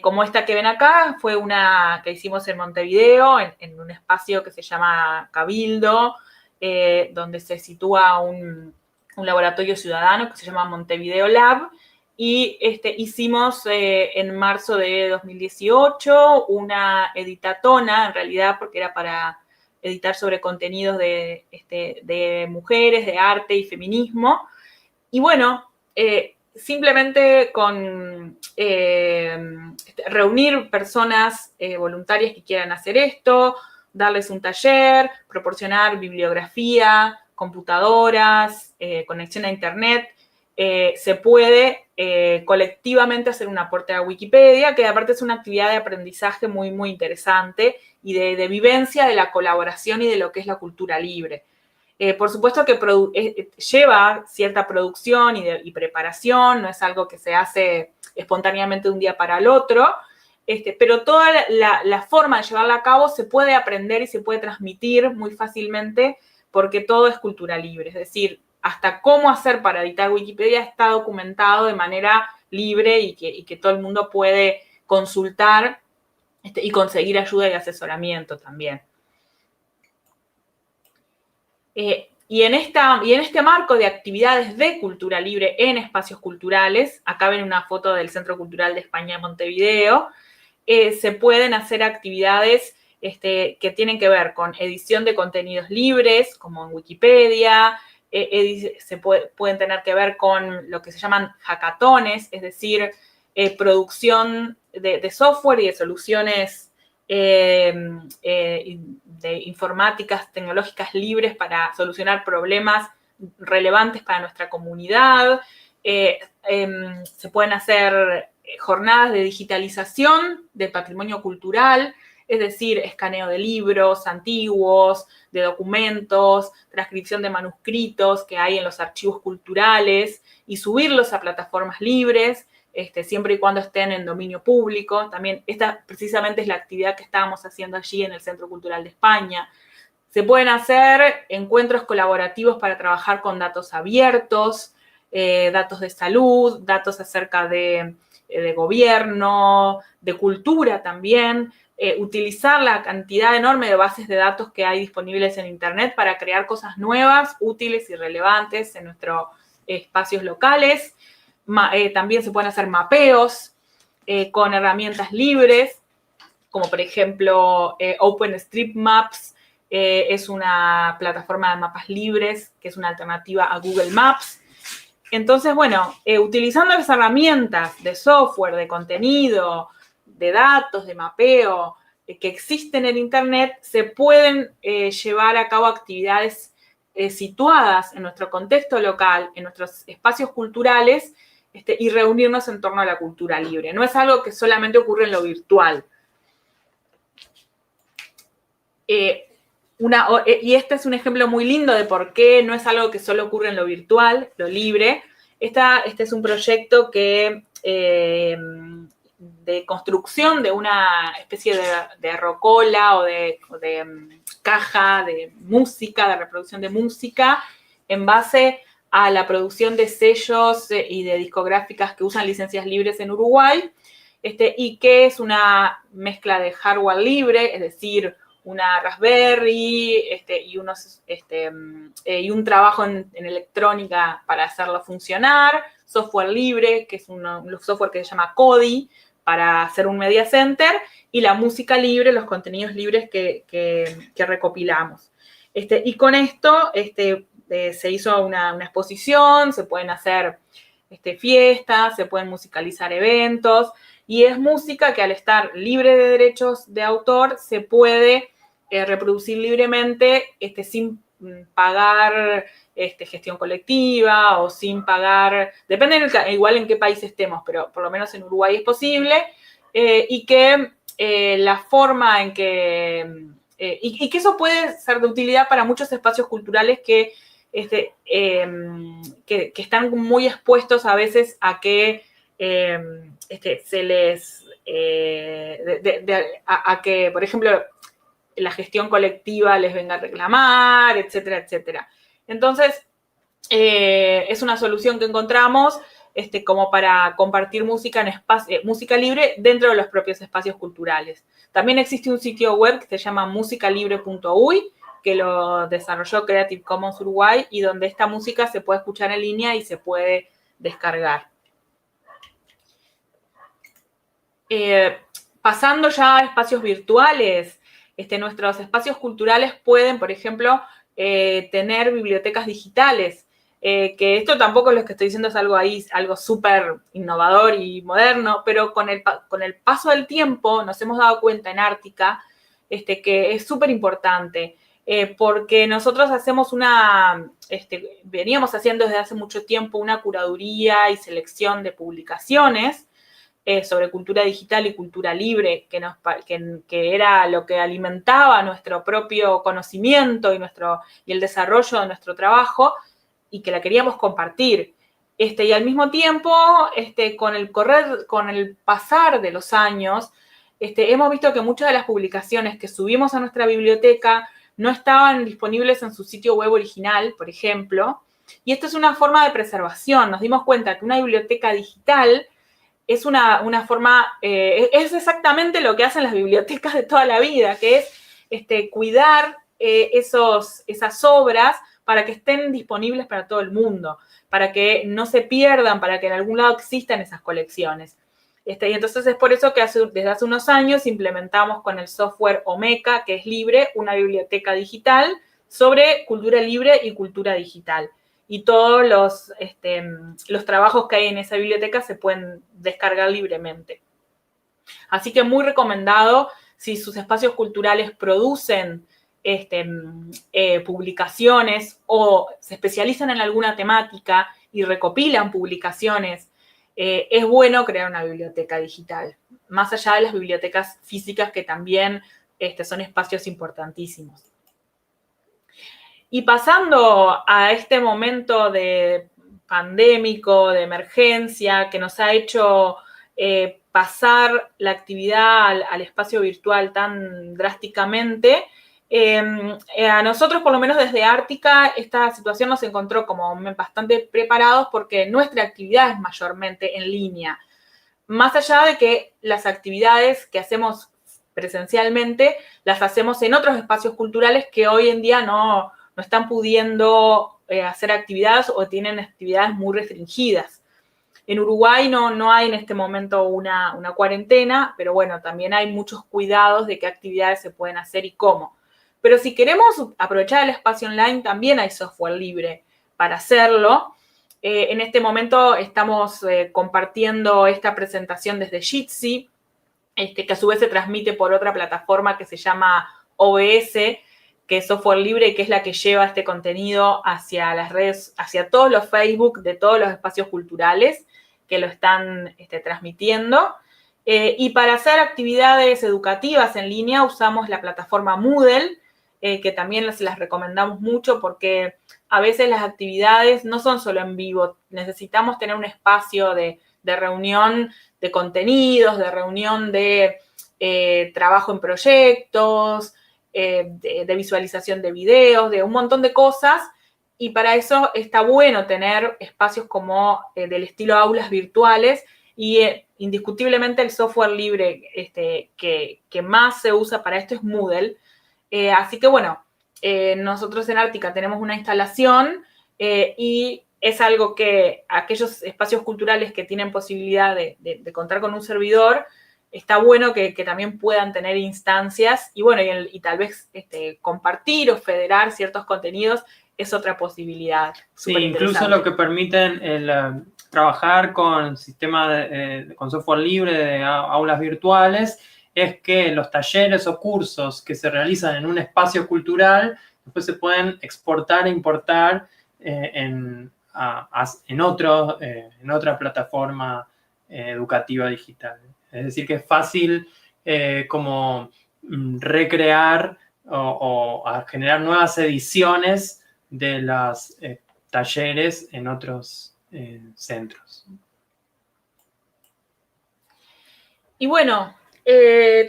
como esta que ven acá. Fue una que hicimos en Montevideo, en un espacio que se llama Cabildo, donde se sitúa un laboratorio ciudadano que se llama Montevideo Lab, y hicimos en marzo de 2018 una editatona, en realidad porque era para editar sobre contenidos de mujeres, de arte y feminismo. Y bueno, simplemente con reunir personas voluntarias que quieran hacer esto, darles un taller, proporcionar bibliografía, computadoras, conexión a internet, se puede colectivamente hacer un aporte a Wikipedia, que aparte es una actividad de aprendizaje muy, muy interesante y de vivencia de la colaboración y de lo que es la cultura libre. Por supuesto que lleva cierta producción y preparación, no es algo que se hace espontáneamente de un día para el otro, pero toda la forma de llevarla a cabo se puede aprender y se puede transmitir muy fácilmente, porque todo es cultura libre. Es decir, hasta cómo hacer para editar Wikipedia está documentado de manera libre y que todo el mundo puede consultar y conseguir ayuda y asesoramiento también. Y en este marco de actividades de cultura libre en espacios culturales, acá ven una foto del Centro Cultural de España en Montevideo, se pueden hacer actividades que tienen que ver con edición de contenidos libres, como en Wikipedia, pueden tener que ver con lo que se llaman hackatones, es decir, producción de software y de soluciones de informáticas tecnológicas libres para solucionar problemas relevantes para nuestra comunidad. Se pueden hacer jornadas de digitalización del patrimonio cultural, es decir, escaneo de libros antiguos, de documentos, transcripción de manuscritos que hay en los archivos culturales y subirlos a plataformas libres, siempre y cuando estén en dominio público. También esta precisamente es la actividad que estábamos haciendo allí en el Centro Cultural de España. Se pueden hacer encuentros colaborativos para trabajar con datos abiertos, datos de salud, datos acerca de gobierno, de cultura también, utilizar la cantidad enorme de bases de datos que hay disponibles en Internet para crear cosas nuevas, útiles y relevantes en nuestros espacios locales. También se pueden hacer mapeos con herramientas libres, como por ejemplo OpenStreetMaps, es una plataforma de mapas libres que es una alternativa a Google Maps. Entonces, bueno, utilizando las herramientas de software, de contenido, de datos, de mapeo que existen en Internet, se pueden llevar a cabo actividades situadas en nuestro contexto local, en nuestros espacios culturales, y reunirnos en torno a la cultura libre. No es algo que solamente ocurre en lo virtual. Y este es un ejemplo muy lindo de por qué no es algo que solo ocurre en lo virtual, lo libre. Este es un proyecto de construcción de una especie de rocola o de caja de música, de reproducción de música, en base a la producción de sellos y de discográficas que usan licencias libres en Uruguay, y que es una mezcla de hardware libre, es decir, una Raspberry y un trabajo en electrónica para hacerlo funcionar, software libre, que es un software que se llama Kodi, para hacer un media center, y la música libre, los contenidos libres que recopilamos. Y con esto se hizo una exposición, se pueden hacer fiestas, se pueden musicalizar eventos, y es música que al estar libre de derechos de autor se puede reproducir libremente sin pagar gestión colectiva o sin pagar, depende igual en qué país estemos, pero por lo menos en Uruguay es posible, y que la forma en que, y que eso puede ser de utilidad para muchos espacios culturales que están muy expuestos a veces a que se les, a que, por ejemplo, la gestión colectiva les venga a reclamar, etcétera, etcétera. Entonces, es una solución que encontramos como para compartir música música libre dentro de los propios espacios culturales. También existe un sitio web que se llama musicalibre.uy, que lo desarrolló Creative Commons Uruguay, y donde esta música se puede escuchar en línea y se puede descargar. Pasando ya a espacios virtuales, nuestros espacios culturales pueden, por ejemplo, tener bibliotecas digitales, que esto tampoco lo que estoy diciendo es algo súper innovador y moderno, pero con el paso del tiempo nos hemos dado cuenta en Ártica que es súper importante, porque nosotros veníamos haciendo desde hace mucho tiempo una curaduría y selección de publicaciones sobre cultura digital y cultura libre, que era lo que alimentaba nuestro propio conocimiento y el desarrollo de nuestro trabajo, y que la queríamos compartir. Y al mismo tiempo, con el pasar de los años, hemos visto que muchas de las publicaciones que subimos a nuestra biblioteca no estaban disponibles en su sitio web original, por ejemplo, y esto es una forma de preservación. Nos dimos cuenta que una biblioteca digital es una forma, es exactamente lo que hacen las bibliotecas de toda la vida, que es cuidar esas obras para que estén disponibles para todo el mundo, para que no se pierdan, para que en algún lado existan esas colecciones. Y entonces es por eso que desde hace unos años implementamos con el software Omeka, que es libre, una biblioteca digital sobre cultura libre y cultura digital. Y todos los trabajos que hay en esa biblioteca se pueden descargar libremente. Así que muy recomendado, si sus espacios culturales producen publicaciones o se especializan en alguna temática y recopilan publicaciones, es bueno crear una biblioteca digital, más allá de las bibliotecas físicas que también son espacios importantísimos. Y pasando a este momento de pandémico, de emergencia, que nos ha hecho pasar la actividad al espacio virtual tan drásticamente, a nosotros, por lo menos desde Ártica, esta situación nos encontró como bastante preparados porque nuestra actividad es mayormente en línea. Más allá de que las actividades que hacemos presencialmente las hacemos en otros espacios culturales que hoy en día no están pudiendo hacer actividades o tienen actividades muy restringidas. En Uruguay no hay en este momento una cuarentena, pero bueno, también hay muchos cuidados de qué actividades se pueden hacer y cómo. Pero si queremos aprovechar el espacio online, también hay software libre para hacerlo. En este momento estamos compartiendo esta presentación desde Jitsi, que a su vez se transmite por otra plataforma que se llama OBS, que es software libre y que es la que lleva este contenido hacia las redes, hacia todos los Facebook de todos los espacios culturales que lo están transmitiendo. Y para hacer actividades educativas en línea usamos la plataforma Moodle, que también se las recomendamos mucho porque a veces las actividades no son solo en vivo, necesitamos tener un espacio de reunión de contenidos, de reunión de trabajo en proyectos, de visualización de videos, de un montón de cosas, y para eso está bueno tener espacios como del estilo aulas virtuales, y indiscutiblemente el software libre que más se usa para esto es Moodle. Así que bueno, nosotros en Ártica tenemos una instalación y es algo que aquellos espacios culturales que tienen posibilidad de contar con un servidor, está bueno que también puedan tener instancias y bueno, y tal vez compartir o federar ciertos contenidos es otra posibilidad. Sí, incluso lo que permiten trabajar con sistema con software libre de aulas virtuales es que los talleres o cursos que se realizan en un espacio cultural después se pueden exportar e importar en otra plataforma educativa digital. Es decir, que es fácil como recrear o generar nuevas ediciones de los talleres en otros centros. Y bueno,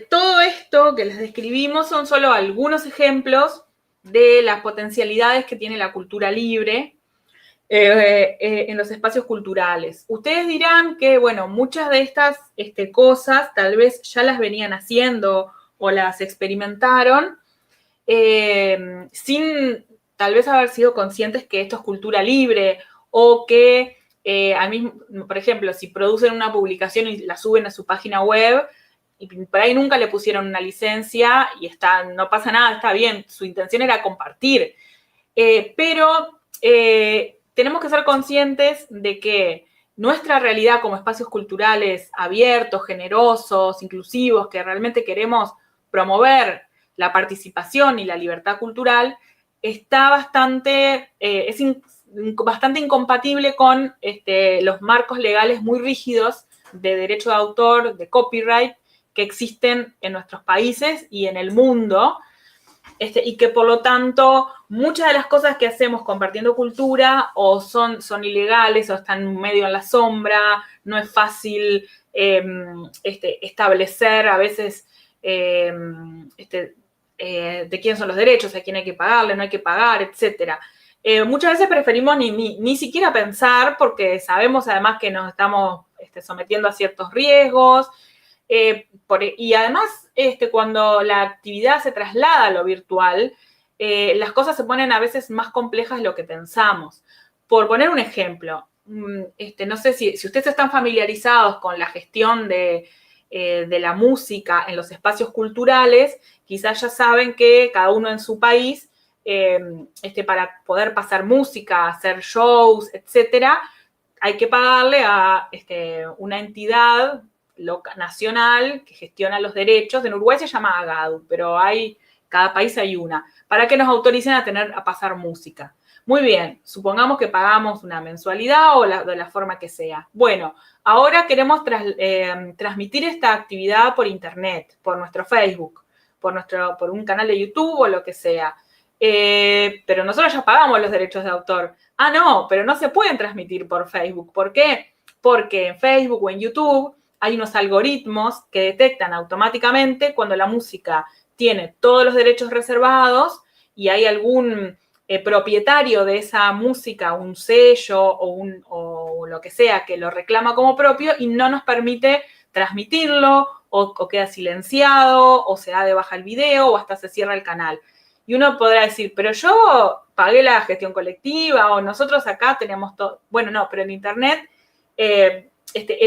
todo esto que les describimos son solo algunos ejemplos de las potencialidades que tiene la cultura libre en los espacios culturales. Ustedes dirán que, bueno, muchas de estas cosas tal vez ya las venían haciendo o las experimentaron sin tal vez haber sido conscientes que esto es cultura libre o que, por ejemplo, si producen una publicación y la suben a su página web y por ahí nunca le pusieron una licencia y no pasa nada, está bien, su intención era compartir. Pero tenemos que ser conscientes de que nuestra realidad como espacios culturales abiertos, generosos, inclusivos, que realmente queremos promover la participación y la libertad cultural, está bastante incompatible con los marcos legales muy rígidos de derecho de autor, de copyright, que existen en nuestros países y en el mundo, y que por lo tanto muchas de las cosas que hacemos compartiendo cultura o son ilegales o están medio en la sombra, no es fácil establecer a veces de quién son los derechos, a quién hay que pagarle, no hay que pagar, etcétera. Muchas veces preferimos ni siquiera pensar porque sabemos además que nos estamos sometiendo a ciertos riesgos. Y además, cuando la actividad se traslada a lo virtual, las cosas se ponen a veces más complejas de lo que pensamos. Por poner un ejemplo, no sé si ustedes están familiarizados con la gestión de la música en los espacios culturales, quizás ya saben que cada uno en su país, para poder pasar música, hacer shows, etcétera, hay que pagarle a una entidad nacional que gestiona los derechos. En Uruguay se llama AGADU, pero cada país hay una, para que nos autoricen a pasar música. Muy bien, supongamos que pagamos una mensualidad o de la forma que sea. Bueno, ahora queremos transmitir esta actividad por internet, por nuestro Facebook, por un canal de YouTube o lo que sea. Pero nosotros ya pagamos los derechos de autor. Ah, no, pero no se pueden transmitir por Facebook. ¿Por qué? Porque en Facebook o en YouTube hay unos algoritmos que detectan automáticamente cuando la música tiene todos los derechos reservados y hay algún propietario de esa música, un sello o lo que sea, que lo reclama como propio y no nos permite transmitirlo o queda silenciado o se da de baja el video o hasta se cierra el canal. Y uno podrá decir, pero yo pagué la gestión colectiva o nosotros acá tenemos todo. Bueno, no, pero en Internet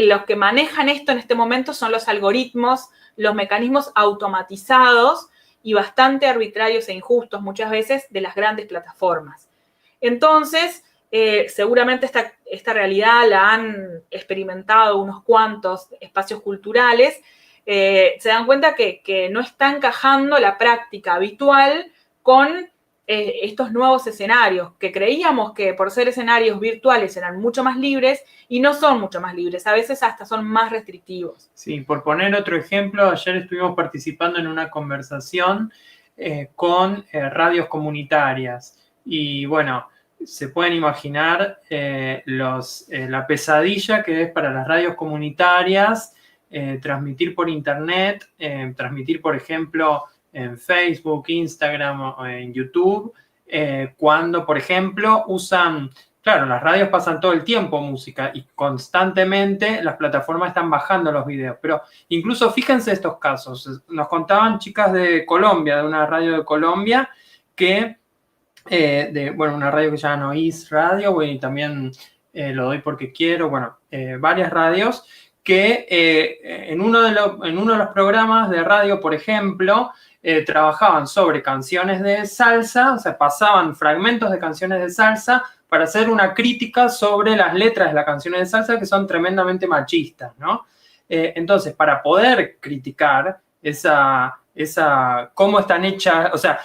los que manejan esto en este momento son los algoritmos, los mecanismos automatizados y bastante arbitrarios e injustos muchas veces de las grandes plataformas. Entonces, seguramente esta realidad la han experimentado unos cuantos espacios culturales, se dan cuenta que no está encajando la práctica habitual con estos nuevos escenarios, que creíamos que por ser escenarios virtuales eran mucho más libres y no son mucho más libres, a veces hasta son más restrictivos. Sí, por poner otro ejemplo, ayer estuvimos participando en una conversación con radios comunitarias y bueno, se pueden imaginar la pesadilla que es para las radios comunitarias transmitir por internet, transmitir, por ejemplo, en Facebook, Instagram o en YouTube, cuando, por ejemplo, usan, claro, las radios pasan todo el tiempo música y constantemente las plataformas están bajando los videos, pero incluso fíjense estos casos, nos contaban chicas de Colombia, de una radio de Colombia, que, una radio que se llama Noise Radio, y también Lo Doy Porque Quiero, varias radios, que en uno de los programas de radio, por ejemplo, trabajaban sobre canciones de salsa, o sea, pasaban fragmentos de canciones de salsa para hacer una crítica sobre las letras de las canciones de salsa que son tremendamente machistas, ¿no? Entonces, para poder criticar cómo están hechas, o sea,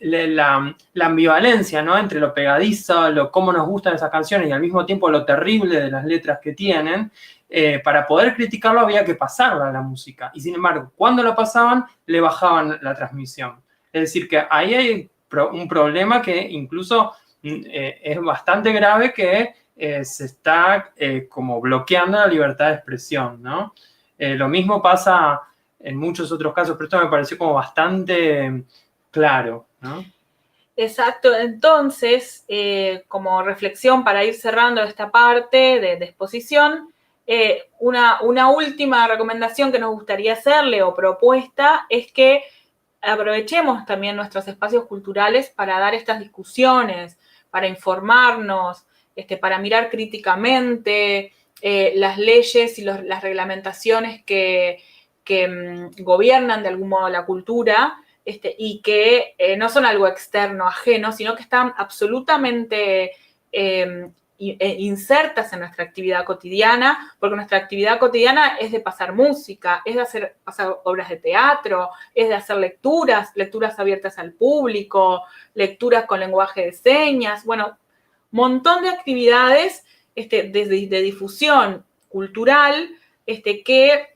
la ambivalencia, ¿no? Entre lo pegadizo, cómo nos gustan esas canciones y al mismo tiempo lo terrible de las letras que tienen, para poder criticarlo había que pasarla a la música. Y sin embargo, cuando lo pasaban, le bajaban la transmisión. Es decir, que ahí hay un problema que incluso es bastante grave, que se está como bloqueando la libertad de expresión, ¿no? Lo mismo pasa en muchos otros casos, pero esto me pareció como bastante claro, ¿no? Exacto. Entonces, como reflexión para ir cerrando esta parte de exposición, una última recomendación que nos gustaría hacerle o propuesta es que aprovechemos también nuestros espacios culturales para dar estas discusiones, para informarnos, para mirar críticamente las leyes y las reglamentaciones que gobiernan de algún modo la cultura, y que no son algo externo, ajeno, sino que están absolutamente insertas en nuestra actividad cotidiana, porque nuestra actividad cotidiana es de pasar música, es de pasar obras de teatro, es de hacer lecturas abiertas al público, lecturas con lenguaje de señas, montón de actividades de difusión cultural que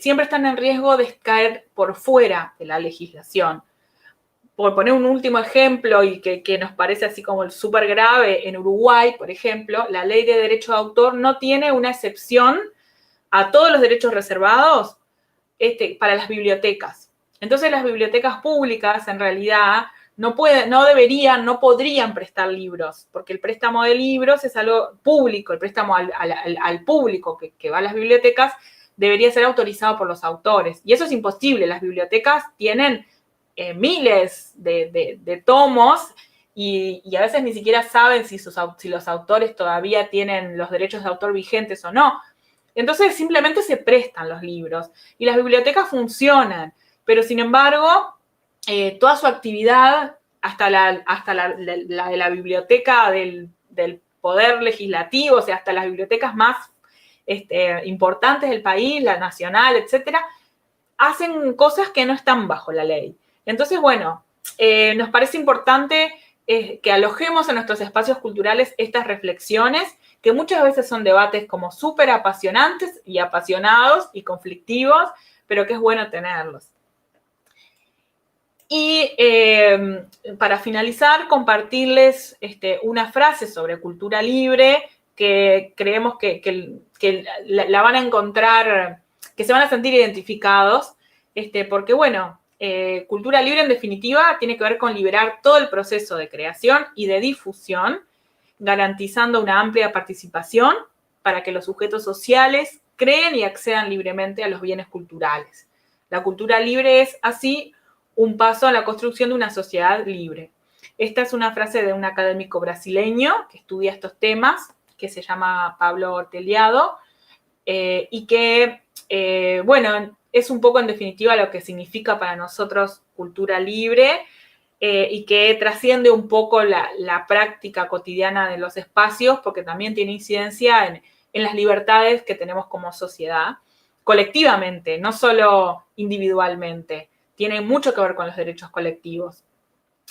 siempre están en riesgo de caer por fuera de la legislación. Por poner un último ejemplo y que nos parece así como el súper grave, en Uruguay, por ejemplo, la ley de derecho de autor no tiene una excepción a todos los derechos reservados para las bibliotecas. Entonces las bibliotecas públicas en realidad no deberían, no podrían prestar libros, porque el préstamo de libros es algo público, el préstamo al público que va a las bibliotecas debería ser autorizado por los autores. Y eso es imposible, las bibliotecas tienen miles de tomos y a veces ni siquiera saben si los autores todavía tienen los derechos de autor vigentes o no. Entonces simplemente se prestan los libros y las bibliotecas funcionan, pero sin embargo, toda su actividad, hasta la de la biblioteca del Poder Legislativo, o sea, hasta las bibliotecas más importantes del país, la nacional, etcétera, hacen cosas que no están bajo la ley. Entonces, bueno, nos parece importante que alojemos en nuestros espacios culturales estas reflexiones, que muchas veces son debates como súper apasionantes y apasionados y conflictivos, pero que es bueno tenerlos. Y para finalizar, compartirles una frase sobre cultura libre que creemos que la van a encontrar, que se van a sentir identificados, porque, bueno, cultura libre en definitiva tiene que ver con liberar todo el proceso de creación y de difusión, garantizando una amplia participación para que los sujetos sociales creen y accedan libremente a los bienes culturales. La cultura libre es, así, un paso a la construcción de una sociedad libre. Esta es una frase de un académico brasileño que estudia estos temas, que se llama Pablo Orteliado, y que, bueno, es un poco en definitiva lo que significa para nosotros cultura libre, y que trasciende un poco la práctica cotidiana de los espacios, porque también tiene incidencia en las libertades que tenemos como sociedad, colectivamente, no solo individualmente. Tiene mucho que ver con los derechos colectivos.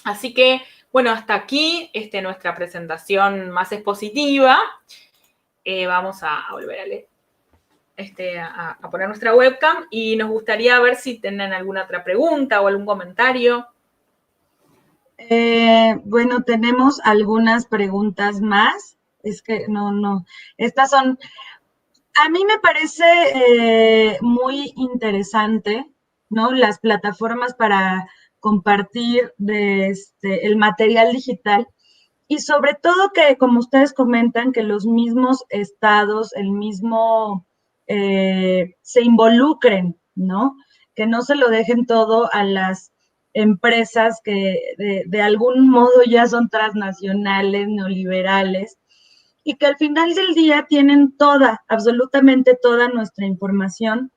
Así que, bueno, hasta aquí nuestra presentación más expositiva. Vamos a volver a leer. A poner nuestra webcam y nos gustaría ver si tienen alguna otra pregunta o algún comentario. Bueno, tenemos algunas preguntas más. Es que no. Estas son, a mí me parece muy interesante, ¿no? Las plataformas para compartir el material digital y sobre todo que, como ustedes comentan, que los mismos estados, se involucren, ¿no? Que no se lo dejen todo a las empresas que de algún modo ya son transnacionales, neoliberales, y que al final del día tienen absolutamente toda nuestra información,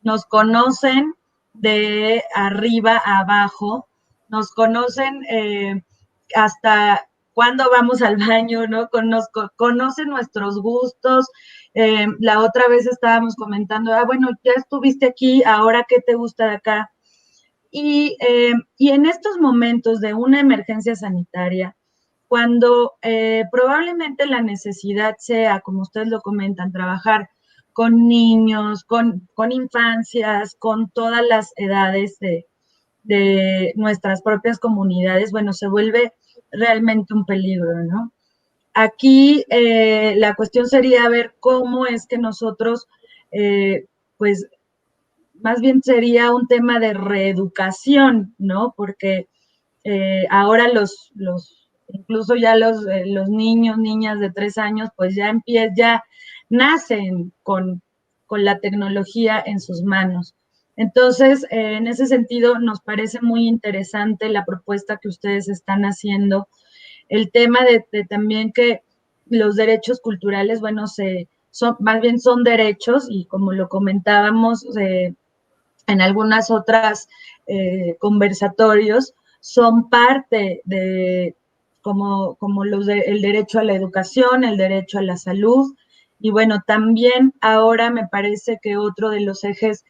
nos conocen de arriba a abajo, nos conocen hasta cuándo vamos al baño, ¿no? Conocen nuestros gustos. La otra vez estábamos comentando, bueno, ya estuviste aquí, ahora ¿qué te gusta de acá? Y en estos momentos de una emergencia sanitaria, cuando probablemente la necesidad sea, como ustedes lo comentan, trabajar con niños, con infancias, con todas las edades de nuestras propias comunidades, bueno, se vuelve realmente un peligro, ¿no? Aquí la cuestión sería ver cómo es que nosotros, pues, más bien sería un tema de reeducación, ¿no? Porque ahora incluso ya los niños, niñas de 3 años, pues ya nacen con la tecnología en sus manos. Entonces, en ese sentido, nos parece muy interesante la propuesta que ustedes están haciendo. El tema de también que los derechos culturales, bueno, más bien son derechos y como lo comentábamos en algunas otras conversatorios, son parte de como el derecho a la educación, el derecho a la salud, y bueno, también ahora me parece que otro de los ejes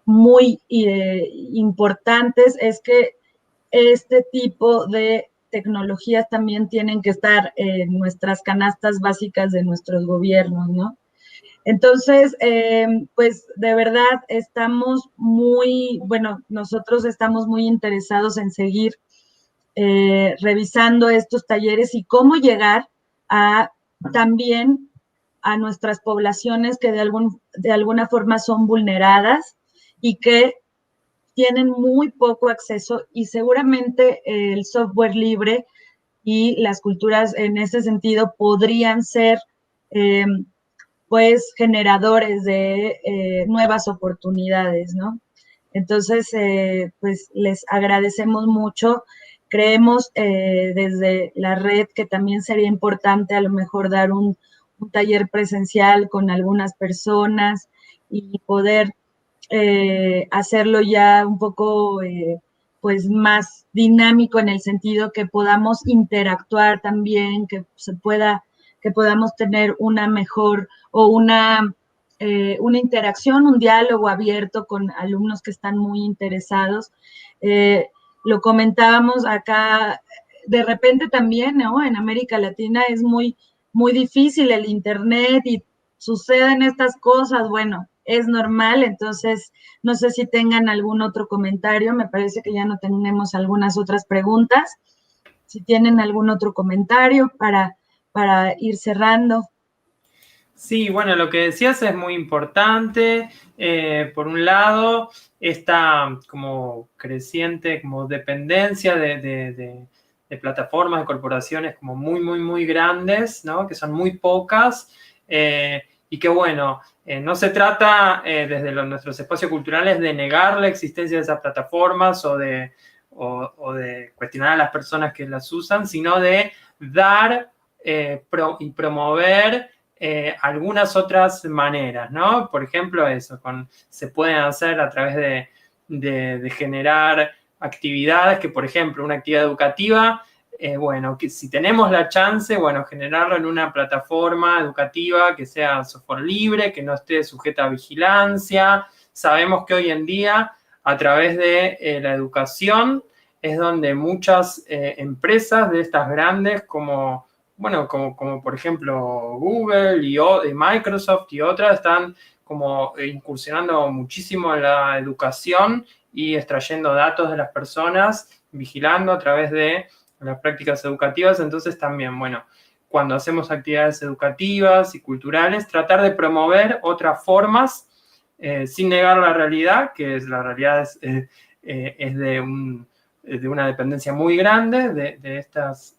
muy importantes es que este tipo de tecnologías también tienen que estar en nuestras canastas básicas de nuestros gobiernos, ¿no? Entonces, pues de verdad nosotros estamos muy interesados en seguir revisando estos talleres y cómo llegar también a nuestras poblaciones que de alguna forma son vulneradas y que tienen muy poco acceso y seguramente el software libre y las culturas en ese sentido podrían ser pues generadores de nuevas oportunidades, ¿no? Entonces, pues les agradecemos mucho. Creemos desde la red que también sería importante a lo mejor dar un taller presencial con algunas personas y poder hacerlo ya un poco pues más dinámico en el sentido que podamos interactuar también, que podamos tener una mejor o una interacción, un diálogo abierto con alumnos que están muy interesados. Lo comentábamos acá, de repente también, ¿no? En América Latina es muy, muy difícil el Internet y suceden estas cosas, bueno, es normal, entonces no sé si tengan algún otro comentario, me parece que ya no tenemos algunas otras preguntas, si tienen algún otro comentario para ir cerrando. Sí, bueno, lo que decías es muy importante. Por un lado, esta como creciente como dependencia de plataformas, de corporaciones como muy, muy, muy grandes, ¿no? Que son muy pocas. Y que bueno, no se trata desde nuestros espacios culturales de negar la existencia de esas plataformas o de cuestionar a las personas que las usan, sino de dar y promover algunas otras maneras, ¿no? Por ejemplo, eso, se pueden hacer a través de generar actividades que, por ejemplo, una actividad educativa, bueno, que si tenemos la chance, bueno, generarlo en una plataforma educativa que sea software libre, que no esté sujeta a vigilancia. Sabemos que hoy en día, a través de la educación, es donde muchas empresas de estas grandes como por ejemplo Google y Microsoft y otras están como incursionando muchísimo en la educación y extrayendo datos de las personas, vigilando a través de las prácticas educativas. Entonces también, bueno, cuando hacemos actividades educativas y culturales, tratar de promover otras formas sin negar la realidad, que es la realidad es de una dependencia muy grande de estas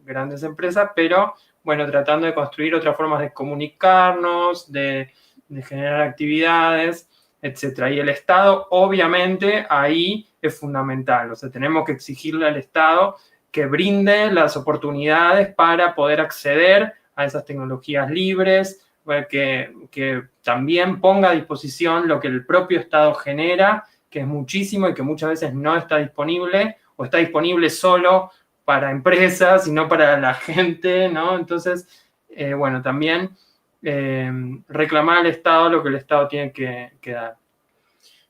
grandes empresas, pero bueno, tratando de construir otras formas de comunicarnos, de generar actividades, etcétera. Y el Estado, obviamente, ahí es fundamental. O sea, tenemos que exigirle al Estado que brinde las oportunidades para poder acceder a esas tecnologías libres, que también ponga a disposición lo que el propio Estado genera, que es muchísimo y que muchas veces no está disponible o está disponible solo para empresas y no para la gente, ¿no? Entonces, bueno, también reclamar al Estado lo que el Estado tiene que dar.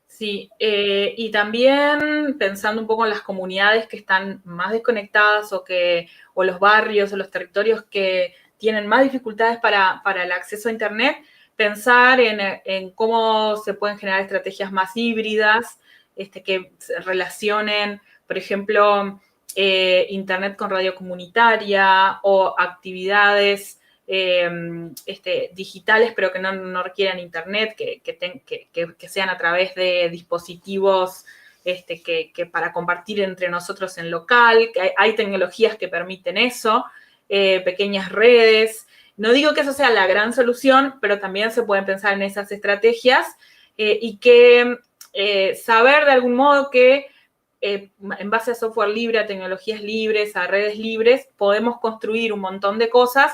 Sí, y también pensando un poco en las comunidades que están más desconectadas o los barrios o los territorios que tienen más dificultades para el acceso a Internet, pensar en cómo se pueden generar estrategias más híbridas, que se relacionen, por ejemplo, Internet con radio comunitaria o actividades digitales, pero que no requieran Internet, que sean a través de dispositivos que para compartir entre nosotros en local, que hay tecnologías que permiten eso, pequeñas redes. No digo que eso sea la gran solución, pero también se pueden pensar en esas estrategias y que saber de algún modo que en base a software libre, a tecnologías libres, a redes libres, podemos construir un montón de cosas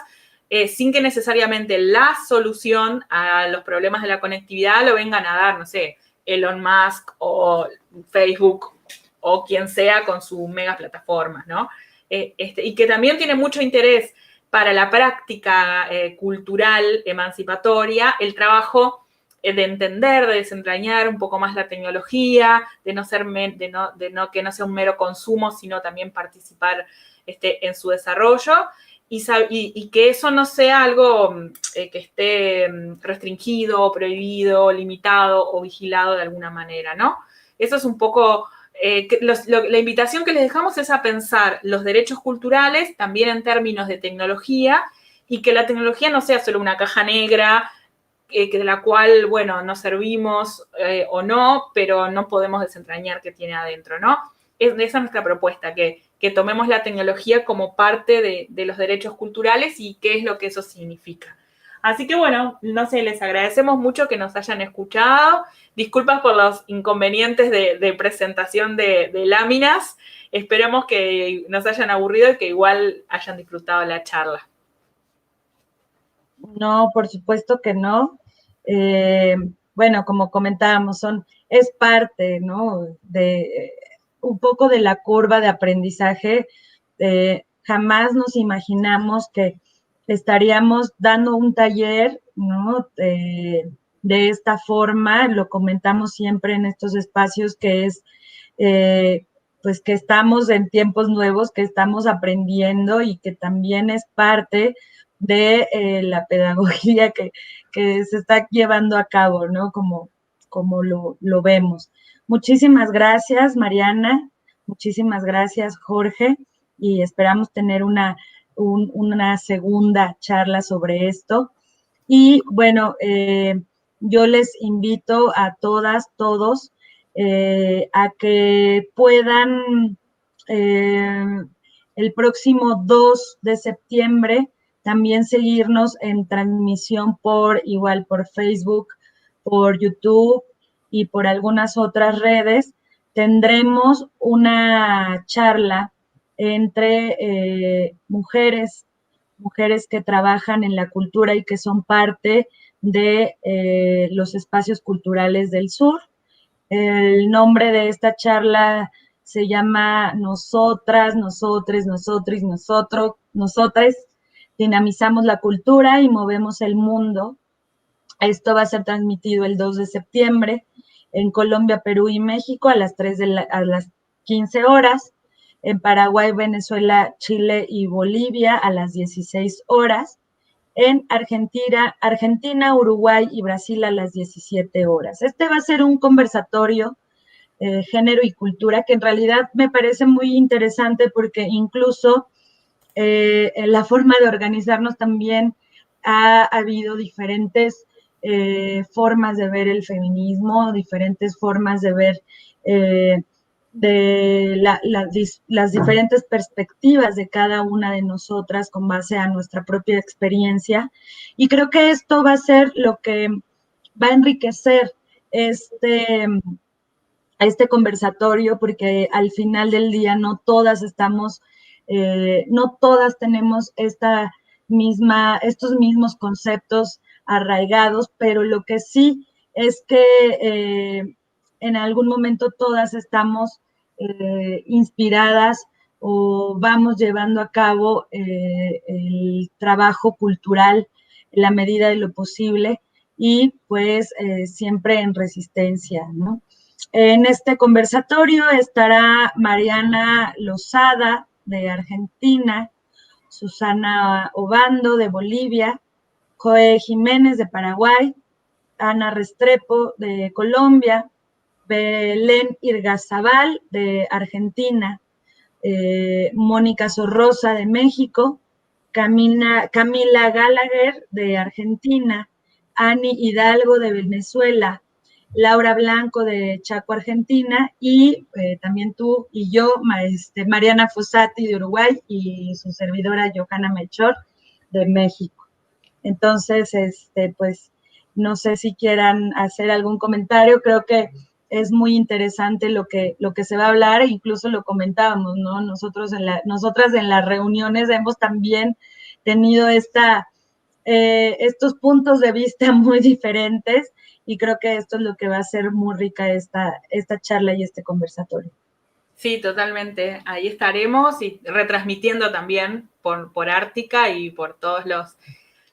sin que necesariamente la solución a los problemas de la conectividad lo vengan a dar, no sé, Elon Musk o Facebook o quien sea con sus mega plataformas, ¿no? Y que también tiene mucho interés para la práctica cultural emancipatoria, el trabajo de entender, de desentrañar un poco más la tecnología, de que no sea un mero consumo, sino también participar en su desarrollo. Y que eso no sea algo que esté restringido, prohibido, limitado o vigilado de alguna manera, ¿no? Eso es un poco, la invitación que les dejamos es a pensar los derechos culturales también en términos de tecnología y que la tecnología no sea solo una caja negra de la cual, bueno, nos servimos o no, pero no podemos desentrañar qué tiene adentro, ¿no? Esa es nuestra propuesta, que tomemos la tecnología como parte de los derechos culturales y qué es lo que eso significa. Así que bueno, no sé, les agradecemos mucho que nos hayan escuchado. Disculpas por los inconvenientes de presentación de láminas. Esperemos que nos hayan aburrido y que igual hayan disfrutado la charla. No, por supuesto que no. Bueno, como comentábamos, es parte, ¿no? De un poco de la curva de aprendizaje. Jamás nos imaginamos que estaríamos dando un taller, ¿no? De esta forma, lo comentamos siempre en estos espacios, que es, pues que estamos en tiempos nuevos, que estamos aprendiendo y que también es parte de la pedagogía que se está llevando a cabo, ¿no? Como lo vemos. Muchísimas gracias, Mariana. Muchísimas gracias, Jorge. Y esperamos tener una segunda charla sobre esto. Y bueno, yo les invito a todas, todos, a que puedan el próximo 2 de septiembre también seguirnos en transmisión igual por Facebook, por YouTube y por algunas otras redes. Tendremos una charla entre mujeres que trabajan en la cultura y que son parte de los espacios culturales del sur. El nombre de esta charla se llama Nosotras, Nosotres, Nosotris, Nosotres. Dinamizamos la cultura y movemos el mundo. Esto va a ser transmitido el 2 de septiembre en Colombia, Perú y México a las 15 horas. En Paraguay, Venezuela, Chile y Bolivia a las 16 horas. En Argentina, Uruguay y Brasil a las 17 horas. Este va a ser un conversatorio género y cultura que en realidad me parece muy interesante porque incluso en la forma de organizarnos también ha habido diferentes formas de ver el feminismo, diferentes formas de ver las diferentes perspectivas de cada una de nosotras con base a nuestra propia experiencia. Y creo que esto va a ser lo que va a enriquecer este conversatorio, porque al final del día no todas tenemos estos mismos conceptos arraigados, pero lo que sí es que en algún momento todas estamos inspiradas o vamos llevando a cabo el trabajo cultural en la medida de lo posible y pues siempre en resistencia, ¿no? En este conversatorio estará Mariana Lozada de Argentina, Susana Obando de Bolivia, Joe Jiménez de Paraguay, Ana Restrepo de Colombia, Belén Irgazabal de Argentina, Mónica Sorrosa de México, Camila Gallagher de Argentina, Ani Hidalgo de Venezuela, Laura Blanco de Chaco, Argentina, y también tú y yo, Mariana Fossati de Uruguay y su servidora Johanna Melchor de México. Entonces, pues, no sé si quieran hacer algún comentario, creo que es muy interesante lo que se va a hablar, e incluso lo comentábamos, ¿no? Nosotras en las reuniones hemos también tenido estos puntos de vista muy diferentes, y creo que esto es lo que va a hacer muy rica esta charla y este conversatorio. Sí, totalmente. Ahí estaremos y retransmitiendo también por Ártica y por todos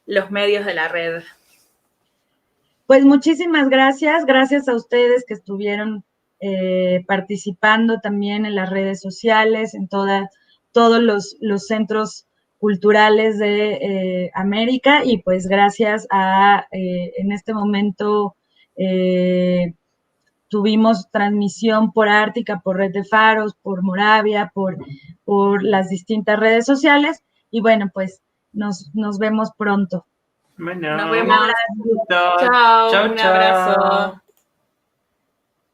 los medios de la red. Pues muchísimas gracias a ustedes que estuvieron participando también en las redes sociales, en todos los centros culturales de América, y pues gracias en este momento tuvimos transmisión por Ártica, por Red de Faros, por Moravia, por las distintas redes sociales, y bueno, pues nos vemos pronto. Bueno, Nos vemos. un gusto. Chao, Chau, un chau. abrazo.